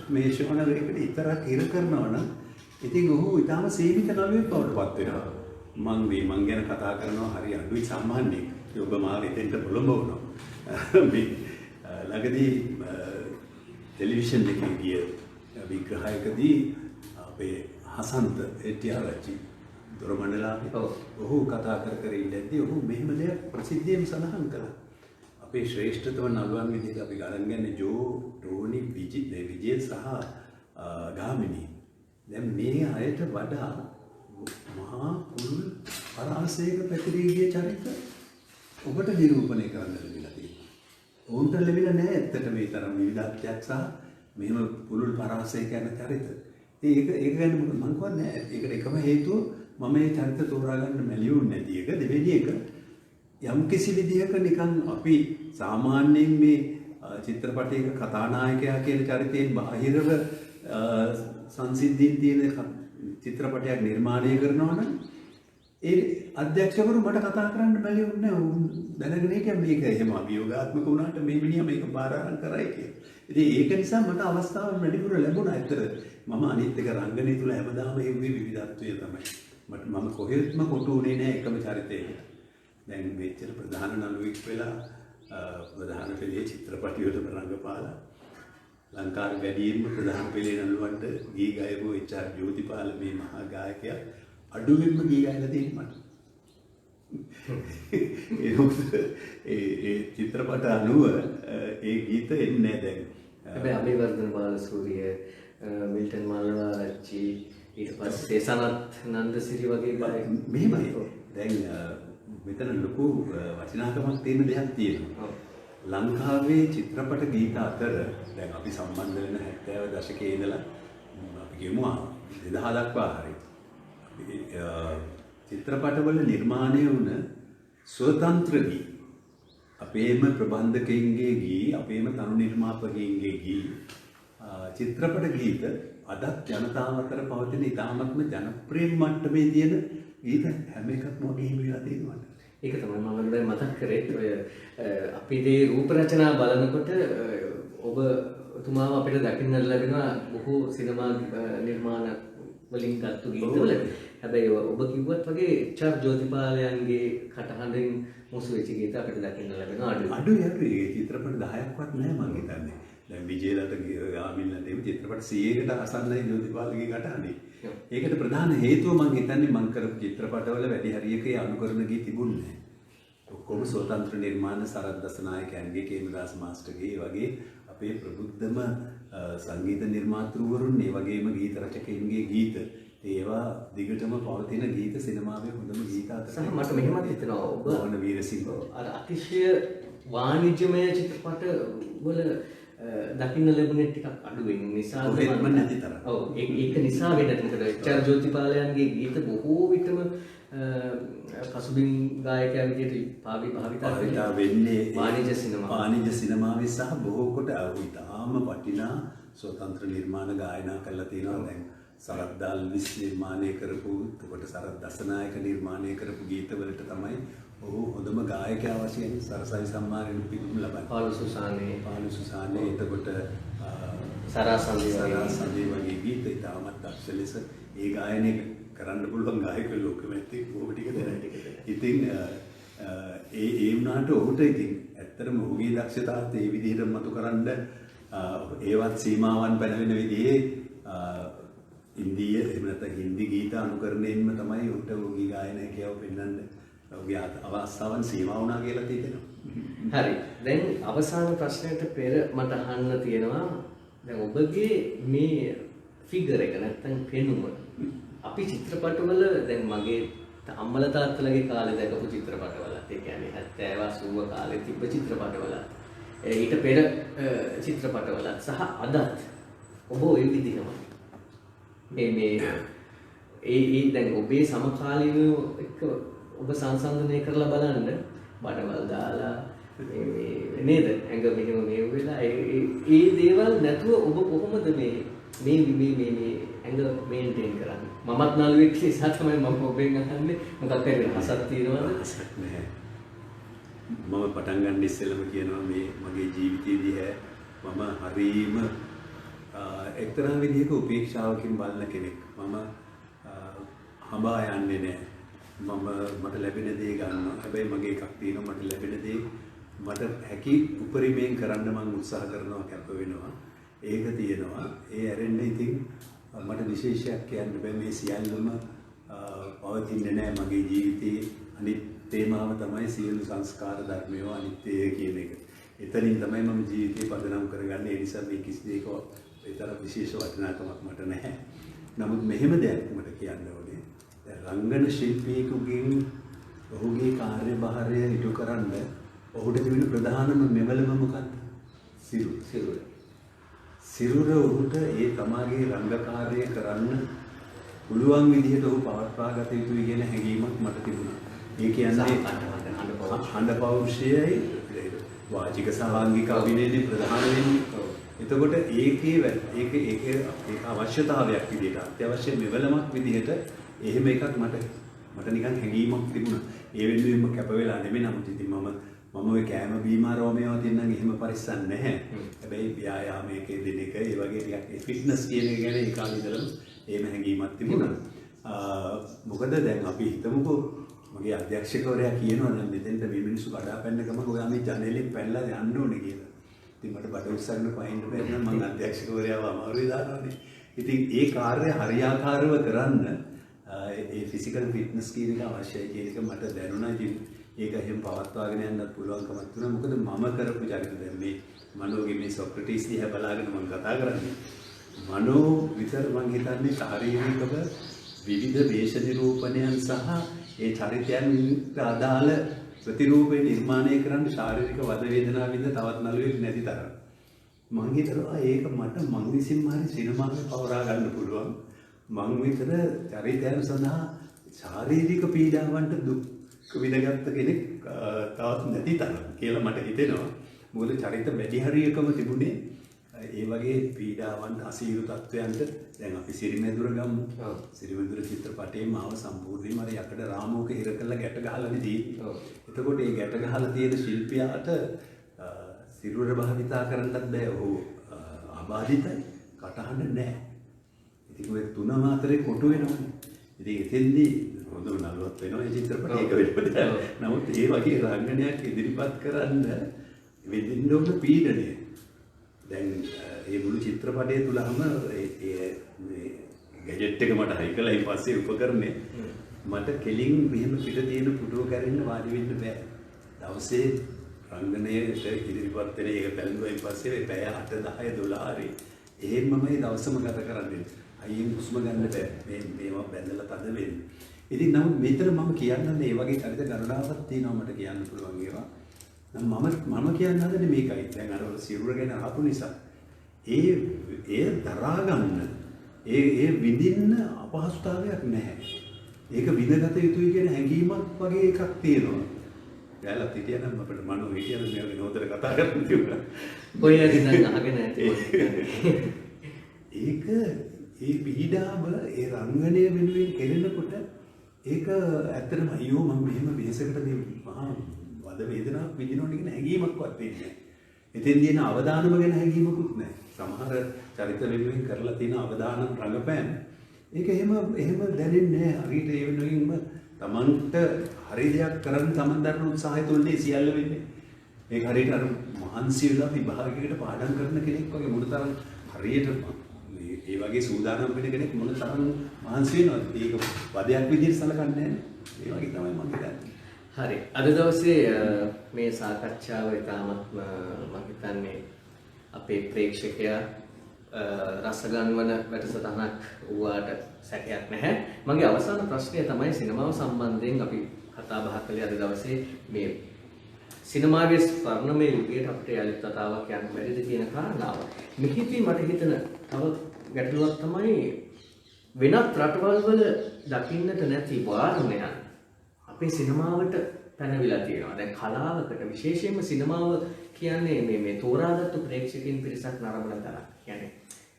B: මේ ශෝනරයකට විතරක් ඉර කරනවා නම් ඉතින් ඔහු ඊටාම සීමිත නළුවෙක් බවට පත් වෙනවා. මං ගැන කතා කරනවා හරි අඩුයි සාමාන්‍යයෙන්. ඔබ මාව එතෙන්ට පොළඹවනවා. මේ ළඟදී ටෙලිවිෂන් එකේ ගිය විග්‍රහයකදී අපේ හසන්ත එටිආරච්චි දොරමණ්ඩලාපේ ඔහු කතා කර ඉඳද්දී ඔහු මෙහෙම දෙයක් ප්‍රසිද්ධියෙන් සඳහන් කළා. අපේ ශ්‍රේෂ්ඨතම නළුවන් විදිහට අපි ගණන් ගන්නේ ජෝ, ටෝනි, විජේ සහ ගාමිණී. දැන් මේ අයට වඩා මහා කුරුල් පරාසයක පැතිරී ගිය චරිත ඔබට නිරූපණය කරන්න ලැබිලා තියෙනවා. ඔවුන්ට ලැබිලා නැහැ ඇත්තට මේ තරම් විවිධත්වයක් සහ මෙහෙම පුරුල් පරාසයක යන චරිත. ඒක ගැන මම කියන්නේ ඒකට එකම හේතුව මම මේ චරිත තෝරා ගන්න මැලියුන් නැති එක. දෙවෙනි එක යම් කිසි විදිහක නිකන් අපි සාමාන්‍යයෙන් මේ චිත්‍රපටයක කතානායකයා කියන චරිතයෙන් බාහිරව සංසිද්ධීන් තියෙන චිත්‍රපටයක් නිර්මාණය කරනවා නම් ඒ අධ්‍යක්ෂකවරු මට කතා කරන්න බැරි වුණේ දැනගෙන හිටියා මේක එහෙම අභියෝගාත්මක වුණාට මේ මිනිහා මේක බාර අරන් කරයි කියලා. ඉතින් ඒක නිසා මට අවස්ථාවක් වැඩිපුර ලැබුණා. ඇත්තට මම අනිත් එක රංගනය තුල හැමදාම ඒ විවිධත්වය තමයි. මම කොහෙත්ම කොටු උනේ නැහැ එකම චරිතයකට. දැන් මෙච්චර ප්‍රධාන නළුවෙක් වෙලා ප්‍රධාන පෙළේ චිත්‍රපටියකට රංගපාලා ලංකාවේ වැඩියෙන්ම ප්‍රධාන පෙළේ නළුවන්ට ගී ගායකව එච්.ආර්. ජෝතිපාල මේ මහා ගායකයා අඩුවෙන්ම ගී ගායලා තියෙන්නේ මට. ඒ චිත්‍රපට අනුව ඒ ගීත එන්නේ දැන්.
A: හැබැයි අබේවර්ධන බාලසූරිය, මිල්ටන් මල්ලවාරච්චි, ඊට පස්සේ සනත් නන්දසිරි වගේ ගායකයෝ
B: මෙහෙමයි. දැන් මෙතන ලොකු වටිනාකමක් තියෙන දෙයක් තියෙනවා. ලංකාවේ චිත්‍රපට ගීත අතර දැන් අපි සම්බන්ධ වෙන 70 දශකයේ ඉඳලා අපි කියමු 2000 දක්වා හරියි. චිත්‍රපටවල නිර්මාණය වුණ ස්වතන්ත්‍ර ගී අපේම ප්‍රබන්ධකයින්ගේ ගී අපේම තනු නිර්මාපකයින්ගේ ගී චිත්‍රපට ගීත අදත් ජනතාව අතර පවතින ඉතාමත්ම ජනප්‍රිය මට්ටමේ තියෙන ගීත හැම එකක්ම වගේ හිමිලා තියෙනවා.
A: ඒක තමයි මම දැන් මතක් කරේ ඔය අපි මේ රූප රචනා බලනකොට ඔබතුමාව අපිට දකින්න ලැබෙනවා බොහෝ සිනමා නිර්මාණ වලින් ගත්තු ගීතවල. හැබැයි ඔබ කිව්වත් වගේ එච්.ආර්. ජෝතිපාලයන්ගේ කටහඬෙන් මුසු වෙච්ච ගීත අපිට දකින්න ලැබෙනවා
B: අඩුයි. ඒ චිත්‍රපට 10ක්වත් නැහැ මං හිතන්නේ. දැන් විජේලට ගාමිණිලට මේ චිත්‍රපට 100කට අසන්නයි ජෝතිපාලගේ කටහඬේ. ඒකට ප්‍රධාන හේතුව මං හිතන්නේ මං කරපු චිත්‍රපටවල වැඩි හරියක අනුකරණ ගී තිබුණේ නැහැ. ඔක්කොම ස්වතන්ත්‍ර නිර්මාණ සරත් දසනායකයන්ගේ කේමදාස මාස්ටර්ගේ වගේ අපේ ප්‍රබුද්ධම සංගීත නිර්මාතෘවරුන් ඒ වගේම ගීත රචකයින්ගේ ගීත ඒවා දිගටම පවතින ගීත සිනමාවේ හොඳම ගීත අතර.
A: සහ මට මෙහෙමත් හිතෙනවා ඔබ
B: ඕන වීරසිංහ
A: අර අතිශය වාණිජ්‍යමය චිත්‍රපට වල දකින්න ලැබුණේ ටිකක් අඩු වෙන නිසා
B: කොහෙත්ම නැති තරම්.
A: ඔව් ඒක නිසා වෙන්නත් මොකද එච්.ආර්. ජෝතිපාලයන්ගේ ගීත බොහෝ විටම පසුබිම් ගායකයා විදිහට භාවිතා
B: වෙන්නේ
A: වාණිජ්‍ය
B: සිනමාවේ සහ බොහෝ කොට ඉතාම වටිනා ස්වතන්ත්‍ර නිර්මාණ ගායනා කරලා තියෙනවා. දැන් සරත් දාල්විස් නිර්මාණය කරපු එතකොට සරත් දසනායක නිර්මාණය කරපු ගීතවලට තමයි ඔහු හොඳම ගායකයා වශයෙන් සරසවි සම්මානයෙන් පිළිගනු ලබන්නේ.
A: පාලු සුසානේ
B: එතකොට
A: සරා සන්දේ
B: වගේ ගීත ඉතාමත් දක්ෂ ලෙස ඒ ගායනය කරන්න පුළුවන් ගායක ලෝකෙම ඇත්තේ ඔහු ටික දෙනයි. ඉතින් ඒ වුණාට ඔහුට ඉතින් ඇත්තටම ඔහුගේ දක්ෂතාවත් ඒ විදිහට මතු කරන්න ඒවත් සීමාවන් පැනවෙන විදිහේ ඉන්දිය එහෙම නැත්නම් හින්දි ගීත අනුකරණයෙන්ම තමයි ඔහුට ඔහුගේ ගායනය කියව පෙන්වන්න ඔහුගේ අවස්ථාවන් සීමා වුණා කියලා තියෙනවා.
A: හරි. දැන් අවසාන ප්‍රශ්නයට පෙර මට අහන්න තියෙනවා දැන් ඔබගේ මේ ෆිගර් එක නැත්නම් පෙනුම අපි චිත්‍රපටවල දැන් මගේ අම්මලා තාත්තලාගේ කාලේ දැකපු චිත්‍රපටවලත් ඒ කියන්නේ 70 80 කාලේ තිබ්බ චිත්‍රපටවලත් ඊට පෙර චිත්‍රපටවලත් සහ අදත් ඔබ ওই විදිහම මේ දැන් ඔබේ සමකාලීනව එක්ක ඔබ සංසන්දනය කරලා බලන්න බඩවල් දාලා නේද ඇඟ මෙහෙම මේ වෙලා ඒ දේවල් නැතුව ඔබ කොහොමද මේ ඇඟ මේන්ටේන් කරන්නේ? මමත් නළුවෙක් නිසා තමයි මම ඔබෙන් අහන්නේ මොකක් හරි වෙනසක් තියෙනවද?
B: වෙනසක් නැහැ. මම පටන් ගන්න ඉස්සෙල්ලම කියනවා මේ මගේ ජීවිතයේදී මම හරීම එක්තරා විදිහක උපේක්ෂාවකින් බලන කෙනෙක්. මම හඹා යන්නේ නැහැ. මට ලැබෙන දේ ගන්නවා. හැබැයි මගේ එකක් තියෙනවා මට ලැබෙන දේ මට හැකි උපරිමයෙන් කරන්න මම උත්සාහ කරනවා කැප වෙනවා. ඒක තියෙනවා. ඒ ඇරෙන්න ඉතින් මට විශේෂයක් කියන්න බෑ මේ සියල්ලම පවතින්නේ නැහැ මගේ ජීවිතේ. අනිත් තේමාව තමයි සියලු සංස්කාර ධර්මය අනිත්‍යය කියන එක. එතනින් තමයි මම ජීවිතේ පදනම් කරගන්නේ. ඒ නිසා මේ කිසි දෙයක ඒතර විශේෂ වටිනාකමක් මට නැහැ. නමුත් මෙහෙම දෙයක් මට කියන්න ඕනේ. රංගන ශිල්පියෙකුගෙන් ඔහුගේ කාර්යභාරය ඉටු කරන්න ඔහුට තිබෙන ප්‍රධානම මෙවලම මොකක්ද? සිරුර ඔහුට ඒ තමාගේ රංග කාර්යය කරන්න පුළුවන් විදිහට ඔහු පවත්වා ගත යුතුයි කියන හැඟීමක් මට තිබුණා. ඒ කියන්නේ හඬ පෞරුෂයයි වාචික සාංගික අභිනයනේ ප්‍රධාන වෙන්නේ. එතකොට ඒකේ අවශ්‍යතාවයක් විදිහට අත්‍යවශ්‍ය මෙවලමක් විදිහට එහෙම එකක් මට නිකන් හැඟීමක් තිබුණා. ඒ වෙනුවෙන්ම කැප වෙලා නෙමෙයි නමුත් ඉතින් මම ඔය කෑම බීම ආරෝමයව තියෙනනම් එහෙම පරිස්සම් නැහැ. හැබැයි ව්‍යායාමයේ දෙන එක ඒ වගේ ටිකක් ෆිට්නස් කියන එක ගැන ඒ කාලේ ඉඳලම එහෙම හැඟීමක් තිබුණා. මොකද දැන් අපි හිතමුකෝ මගේ අධ්‍යක්ෂකවරයා කියනවා නම් මෙතෙන්ට මේ මිනිස්සු කඩාපැන්න ගමන් ඔයා මේ ජනේලෙන් පැනලා යන්න ඕනේ කියලා. ඉතින් මට බඩ උස්සන්න පයින්න බැරි නම් මම අධ්‍යක්ෂකවරයාව අමාරුයි දානවානේ. ඉතින් ඒ කාර්යය හරියාකාරව කරන්න ඒ ෆිසිකල් ෆිට්නස් කියන එක අවශ්‍යයි කියන එක මට දැනුණා. ඉතින් ඒක එහෙම පවත්වාගෙන යන්නත් පුළුවන්කමක් තුනා. මොකද මම කරපු චරිත දැන් මේ මනෝගේ මේ සොක්‍රටිස් දිහා බලාගෙන මම කතා කරන්නේ. මනෝ විතර මම හිතන්නේ ශාරීරිකව විවිධ වේශ නිරූපණයන් සහ ඒ චරිතයන්ට අදාළ ප්‍රතිරූපේ නිර්මාණය කරන්න ශාරීරික වද වේදනා විඳ තවත් නළුවෙක් නැති තරම්. මං හිතනවා ඒක මං විසින්ම හරි සිනමාවේ පවරා ගන්න පුළුවන්. මං විතර චරිතයන් සඳහා ශාරීරික පීඩාවන්ට දුක් විඳගත්ත කෙනෙක් තවත් නැති තරම් කියලා මට හිතෙනවා. මොකද චරිත වැඩි හරියකම තිබුණේ ඒ වගේ පීඩාවන්ට අසීරු තත්වයන්ට. දැන් අපි සිරිමැදුර ගමු. සිරිමැදුර චිත්‍රපටයේ මාව සම්පූර්ණයෙන්ම අර යකඩ රාමුවක හිර කරලා ගැට ගහලානේ තියෙන්නේ. එතකොට මේ ගැට ගහලා තියෙන ශිල්පියාට සිරුර භාවිතා කරන්නත් බෑ. ඔහු අබාධිතයි, කටහඬ නැහැ. ඉතින් ඔය තුනම අතරේ කොටු වෙනවනේ. ඉතින් එතෙන්දී හොඳම නළුවක් වෙනවා මේ චිත්‍රපටයේ එක වෙලෙම. නමුත් ඒ වගේ රංගනයක් ඉදිරිපත් කරන්න වෙදින්න ඕන පීඩනය. දැන් මේ මුළු චිත්‍රපටය තුලම මේ ගැජට් එක මට හයි කළා. ඊට පස්සේ උපකරණේ මට කෙලින් මෙහෙම පිට තියෙන පුටුව කැරෙන්න වාඩි වෙන්න බෑ. දවසේ රංගනයට ඉදිරිපත් වෙන එක බැලුවායින් පස්සේ පැය 8 10 12 එහෙම මම මේ දවසම ගත කරන්නේ. අයියෙන් හුස්ම ගන්න බෑ. මේවා බැඳලා තද වෙන්නේ. ඉතින් නමුත් මෙතන මම කියන්නේ මේ වගේ චරිත ගණනාවක් තියෙනවා මට කියන්න පුළුවන් ඒවා. මම කියන්න හදන්නේ මේකයි. දැන් අර සිරුර ගැන අහපු නිසා ඒ දරා ගන්න ඒ විඳින්න අපහසුතාවයක් නැහැ. ඒක විඳගත යුතුයි කියන හැඟීමක් වගේ එකක් තියෙනවා. දැලත් හිටියනම් අපිට මනෝ හිටියනම් මේ වගේ නෝතර කතා කරන්න තිබුණා.
A: ඔය ඇයි දැන් අහගෙන නැති
B: ඒක ඒ පීඩාව ඒ රංගනය වෙනුවෙන් කෙරෙනකොට ඒක ඇත්තටම අයියෝ මම මෙහෙම වෙහසකට මේ මහා වද වේදනාවක් විඳිනවනේ කියන හැඟීමක්වත් එන්නේ නැහැ. එතෙන්දී එන අවදානම ගැන හැඟීමකුත් නැහැ. සමහර චරිත වෙනුවෙන් කරලා තියෙන අවදානම් රංගපෑම් ඒක එහෙම දැනෙන්නේ නැහැ. හරියට ඒ වෙනුවෙන්ම තමන්ට හරි දෙයක් කරන්න තමන් දරන උත්සාහය තුළදී සියල්ල වෙන්නේ. ඒක හරියට අර මහන්සි වෙලා විභාගයකට පාඩම් කරන කෙනෙක් වගේ මොනතරම් හරියට ඒ වගේ සූදානම් වෙන කෙනෙක් මොනතරම් මහන්සි වෙනවද? ඒක වදයක් විදිහට සලකන්නේ නැහැ. ඒ වගේ තමයි මම හිතන්නේ.
A: හරි. අද දවසේ මේ සාකච්ඡාව ඉතාමත් මම හිතන්නේ අපේ ප්‍රේක්ෂකයා රසගන්වන වැඩසටහනක් වුණාට සැකයක් නැහැ. මගේ අවසාන ප්‍රශ්නය තමයි සිනමාව සම්බන්ධයෙන් අපි කතා බහ කළේ අද දවසේ මේ සිනමාවේ ස්වර්ණමය යුගයට අපිට යලිත් කතාවක් යන්න බැරිද කියන කාරණාව. මෙහිදී මට හිතෙන තව ගැටලුවක් තමයි වෙනත් රටවල් වල දකින්නට නැති වාරණයන් අපේ සිනමාවට පැනවිලා තියෙනවා. දැන් කලාවකට විශේෂයෙන්ම සිනමාව කියන්නේ මේ තෝරාගත්තු ප්‍රේක්ෂකයන් පිරිසක් නරඹන තරක්. කියන්නේ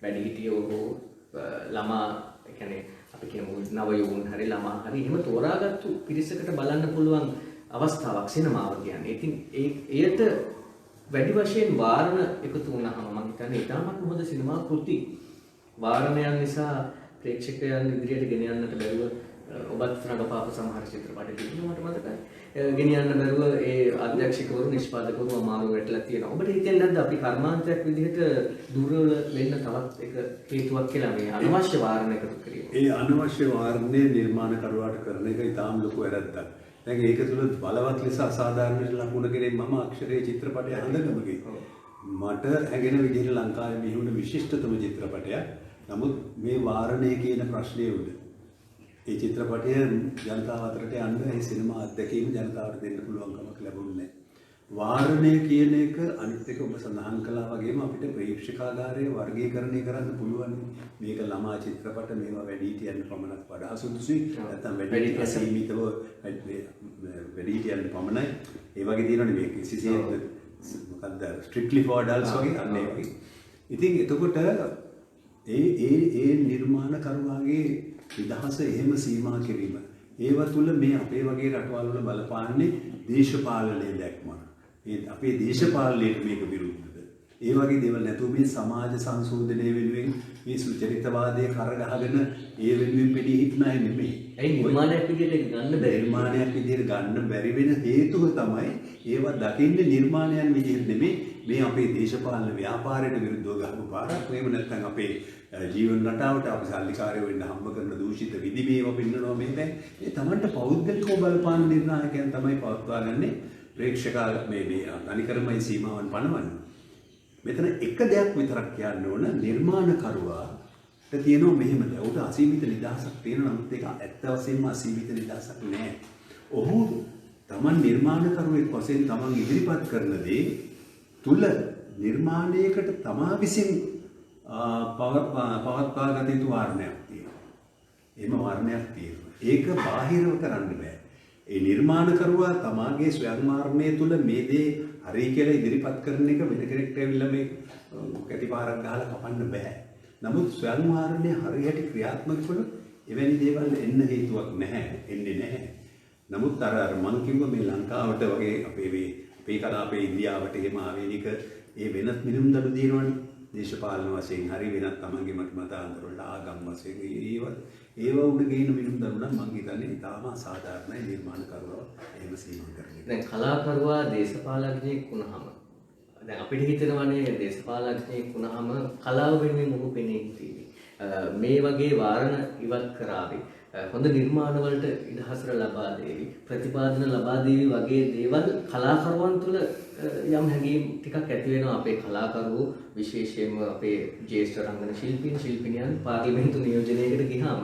A: වැඩිහිටියෝ හෝ ළමා කියන්නේ අපි කියමු නවයෝන් හරි ළමා හරි එහෙම තෝරාගත්තු පිරිසකට බලන්න පුළුවන් අවස්ථාවක් සිනමාව කියන්නේ. ඉතින් ඒකට වැඩි වශයෙන් වාරණ එකතු වුණාම මම හිතන්නේ ඊටමත් හොඳ සිනමා කෘති වාරණයන් නිසා ප්‍රේක්ෂකයන් ඉදිරියට ගෙන යන්නට බැරුව ඔබත් රඟපාපු සමහර චිත්‍රපට තිබුණා මට මතකයි. ගෙනියන්න බැරුව ඒ අධ්‍යක්ෂකවරු නිෂ්පාදකවරු අමාරු වෙట్లా තියෙනවා. ඔබට හිතෙන්නේ නැද්ද අපි කර්මාන්තයක් විදිහට දුර්වල වෙන්න තවත් එක හේතුවක් කියලා මේ අනවශ්‍ය වාරණ එකතු කිරීම?
B: ඒ අනවශ්‍ය වාරණය නිර්මාණකරුවාට කරන එක ඉතාම ලොකු වැරද්දක්. දැන් ඒක තුළ බලවත් ලෙස අසාධාරණයට ලකුණ කෙරේ මම අක්ෂරයේ චිත්‍රපටය හඳගමගේ. මට හැගෙන විදිහට ලංකාවේ මෙහෙම විශිෂ්ටතම චිත්‍රපටයක්. නමුත් මේ වාරණය කියන ප්‍රශ්නය උඩ ඒ චිත්‍රපටය ජනතාව අතරට යන්න ඒ සිනමා අත්දැකීම ජනතාවට දෙන්න පුළුවන්කමක් ලැබුණේ නැහැ. වාරණය කියන එක අනිත් එක ඔබ සඳහන් කළා වගේම අපිට ප්‍රේක්ෂකාගාරයේ වර්ගීකරණය කරන්න පුළුවන්. මේක ළමා චිත්‍රපට මේවා වැඩිහිටියන් පමණක් වඩා සුදුසුයි. නැත්නම් වැඩිහිටියන් සීමිතව වැඩිහිටියන් පමණයි. ඒ වගේ තියෙනවනේ මේ කිසිසේත් මොකද්ද ස්ට්‍රික්ට්ලි ෆෝර් ඇඩල්ට්ස් වගේ අන්න ඒ වගේ. ඉතින් එතකොට ඒ නිර්මාණකරුවාගේ නිදහස එහෙම සීමා කිරීම ඒව තුළ මේ අපේ වගේ රටවල් වල බලපාන්නේ දේශපාලනයේ දැක්ම. ඒ අපේ දේශපාලනයට මේක විරුද්ධද? ඒ වගේ දේවල් නැතුව මේ සමාජ සංශෝධනය වෙනුවෙන් මේ සුචරිතවාදයේ කරගහගෙන ඒ වෙනුවෙන් පිළි හිටන අය නෙමෙයි.
A: ඒ නිර්මාණයක් විදිහට ගන්න බැරි.
B: නිර්මාණයක් විදිහට ගන්න බැරි වෙන හේතුව තමයි ඒවා දකින්නේ නිර්මාණයන් විදිහට නෙමෙයි මේ අපේ දේශපාලන ව්‍යාපාරයට විරුද්ධව ගහපු පාරක්. එහෙම නැත්නම් අපේ ජීවන රටාවට අපි සල්ලිකාරයෝ වෙන්න හම්බ කරන දූෂිත විදි මේව පින්නනවා මේ දැන් ඒ Tamanට පෞද්ගලිකව බලපාන නිර්ණායකයන් තමයි පවත්වාගන්නේ ප්‍රේක්ෂකා මේ අනිකරමයි සීමාවන් පනවන්නේ. මෙතන එක දෙයක් විතරක් කියන්න ඕන නිර්මාණකරුවාට තියෙනවා මෙහෙම දෙයක්. උට අසීමිත නිදහසක් තියෙනවා නමුත් ඒක ඇත්ත වශයෙන්ම අසීමිත නිදහසක් නෑ. ඔහු Taman නිර්මාණකරුවෙක් වශයෙන් Taman ඉදිරිපත් කරන දේ තුල නිර්මාණයකට තමා විසින් පවත්වාගත යුතු වාරණයක් තියෙනවා. එහෙම වාරණයක් තියෙනවා. ඒක බාහිරව කරන්න බෑ. ඒ නිර්මාණකරුවා තමාගේ ස්වයං වාරණය තුල මේ දේ හරි කියලා ඉදිරිපත් කරන එක වෙන කෙනෙක්ට ඇවිල්ලා මේ කැටිපාරක් ගහලා කපන්න බෑ. නමුත් ස්වයං වාරණය හරියට ක්‍රියාත්මක කළොත් එවැනි දේවල් එන්න හේතුවක් නැහැ. එන්නේ නැහැ. නමුත් අර මං කිව්ව මේ ලංකාවට වගේ අපේ කලාපේ ඉන්දියාවට එහෙම ආවේනික ඒ වෙනත් මිනුම් දඩු දිනවනේ. දේශපාලන වශයෙන් හරි වෙනත් තමන්ගේ මතාන්තර වල ආගම් වශයෙන් ඒව උඩ ගේන මිනුම් දඩු නම් මං හිතන්නේ ඉතාම අසාධාරණයි නිර්මාණකරුවා එහෙම සීමා කරන්නේ.
A: දැන් කලාකරුවා දේශපාලඥයෙක් වුණාම දැන් අපිට හිතෙනවානේ දේශපාලඥයෙක් වුණාම කලාව වෙනුවෙන් ඔහු පෙනී සිටීවි. මේ වගේ වාරණ ඉවත් කරાવી හොඳ නිර්මාණ වලට ඉඩහසර ලබා දෙවි ප්‍රතිපාදන ලබා දෙවි වගේ දේවල් කලාකරුවන් තුළ යම් හැඟීම් ටිකක් ඇති වෙනවා. අපේ කලාකරුවෝ විශේෂයෙන්ම අපේ ජ්‍යෙෂ්ඨ රංගන ශිල්පීන් පාර්ලිමේන්තු නියෝජනයකට ගියාම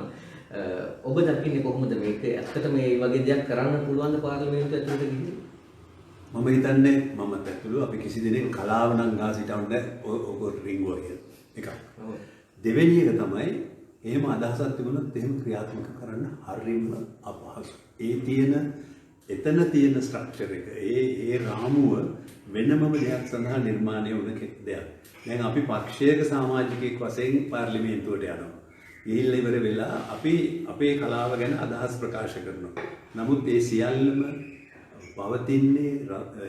A: ඔබ දකින්නේ කොහොමද මේක ඇත්තටම මේ වගේ දෙයක් කරන්න පුළුවන්ද පාර්ලිමේන්තුව ඇතුළට ගිහින්?
B: මම හිතන්නේ මමත් ඇතුළු අපි කිසි දිනෙක කලාව නම් ගා සිටවන්න ඔක රින්ගුව එකක්. දෙවෙනි එක තමයි එහෙම අදහසක් තිබුණොත් එහෙම ක්‍රියාත්මක කරන්න හරියම අපහසු. එතන තියෙන ස්ට්‍රක්චර් එක ඒ රාමුව වෙනමම දෙයක් සඳහා නිර්මාණය වුණ දෙයක්. දැන් අපි පක්ෂයක සමාජිකයෙක් වශයෙන් පාර්ලිමේන්තුවට යනවා. ගිහිල්ලා ඉවර වෙලා අපි අපේ කලාව ගැන අදහස් ප්‍රකාශ කරනවා. නමුත් ඒ සියල්ලම පවතින්නේ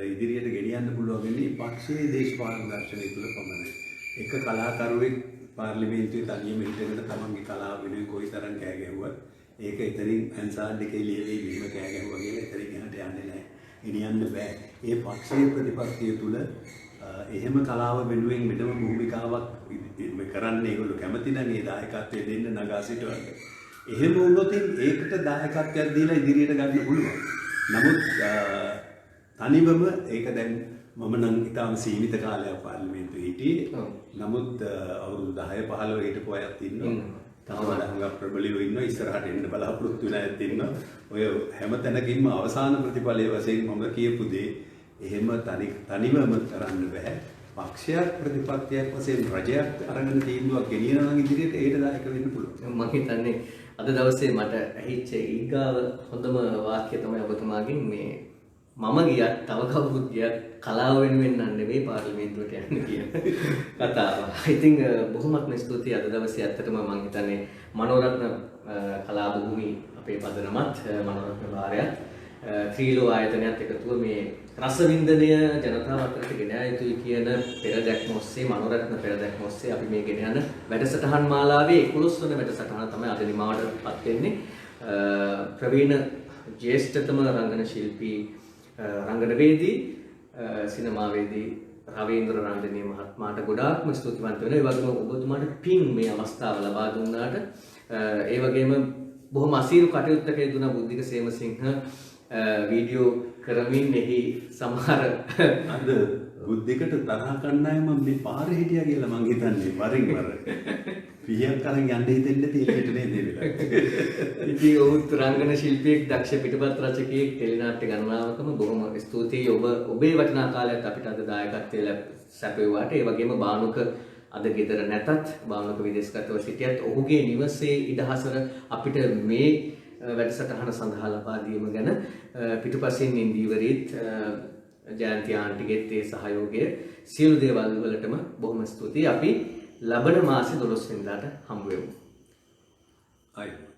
B: ඉදිරියට ගෙනියන්න පුළුවන් වෙන්නේ පක්ෂයේ දේශපාලන දර්ශනය තුළ පමණයි. එක කලාකරුවෙක් පාර්ලිමේන්තුවේ තනියම හිටගෙන තමන්ගේ කලාව වෙනුවෙන් කොයිතරම් කෑ ගැහුවත් ඒක එතනින් හැන්සාඩ් එකේ ලියවේ මෙහෙම කෑ ගැහුවා කියලා එතනින් එහාට යන්නේ නැහැ. ගෙනියන්න බෑ. ඒ පක්ෂයේ ප්‍රතිපත්තිය තුළ එහෙම කලාව වෙනුවෙන් මෙතන භූමිකාවක් කරන්නේ ඒගොල්ලෝ කැමති නම් ඒ දායකත්වය දෙන්න නගා සිටවන්න. එහෙම වුණොත් ඒකට දායකත්වයක් දීලා ඉදිරියට ගන්න පුළුවන්. නමුත් තනිවම ඒක දැන් මම නම් ඉතාම සීමිත කාලයක් පාර්ලිමේන්තුවේ හිටියේ. නමුත් අවුරුදු 10 15 හිටපු අයත් ඉන්නවා. තව වඩා ප්‍රබලයෝ ඉන්නවා. ඉස්සරහට එන්න බලාපොරොත්තු වෙන අයත් ඉන්නවා. ඔය හැම තැනකින්ම අවසාන ප්‍රතිඵලයේ වශයෙන් මම කියපු දේ එහෙම තනිවම කරන්න බෑ. පක්ෂයක් ප්‍රතිපත්තියක් වශයෙන් රජයක් අරගෙන තීන්දුවක් ගෙනියනවා නම් ඉදිරියට ඒකට දායක වෙන්න පුළුවන්.
A: මම හිතන්නේ අද දවසේ මට ඇහිච්ච ඊගාව හොඳම වාක්‍ය තමයි ඔබතුමාගෙන් මේ මම ගියත් තව කවුරුත් ගියත් කලාව වෙනුවෙන් නෙවෙයි පාර්ලිමේන්තුවට යන්න කියන කතාව. ඉතින් බොහොමත්ම ස්තුතියි අද දවසේ ඇත්තටම මම හිතන්නේ මනෝරත්න කලා භූමි අපේ පදනමත් මනෝරත්න වාරයත් ත්‍රිලෝ ආයතනයත් එකතුව මේ රසවින්දනය ජනතාව අතරට ගෙන යුතුයි කියන පෙරදැක්ම ඔස්සේ මනෝරත්න පෙරදැක්ම ඔස්සේ අපි මේ ගෙන යන වැඩසටහන් මාලාවේ 11 වන වැඩසටහන තමයි අද නිමාවටපත් වෙන්නේ. ප්‍රවීණ ජ්‍යෙෂ්ඨතම රංගන ශිල්පී රංගනවේදී සිනමාවේදී රවීන්ද්‍ර රංජනී මහත්මයාට ගොඩාක්ම ස්තුතිවන්ත වෙනවා. ඒ වගේම ඔබතුමාට පින් මේ අවස්ථාව ලබා දුන්නාට ඒ වගේම බොහොම අසීරු කටයුත්තක යෙදුණා බුද්ධික සේමසිංහ වීඩියෝ කරමින් එහි සමහර
B: අද බුද්ධිකට තරහ කණ්ඩායම මේ පාරේ හිටියා කියලා මං හිතන්නේ වරින් වර. පියක් අරන් යන්න හිතෙන්නේ තීරයට නේද වෙලා.
A: ඉතින් ඔහුත් රංගන ශිල්පියෙක් දක්ෂ පිටපත් රචකයෙක් ටෙලිනාට්‍ය ගණනාවකම බොහොම ස්තුතියි ඔබේ වටිනා කාලයත් අපිට අද දායකත්වයේ සැපෙව්වාට. ඒ වගේම බානුක අද ගෙදර නැතත් බානුක විදේශගතව සිටියත් ඔහුගේ නිවසේ ඉඩහසර අපිට මේ වැඩසටහන සඳහා ලබා දීම ගැන පිටුපසින් ඉන්දීවරීත් ජයන්ති ආන්ටිගෙත් ඒ සහයෝගය සියලු දේවල් වලටම බොහොම ස්තුතියි. අපි ලබන මාසේ 12 වෙනිදාට හම්බ වෙමු.
B: ආයි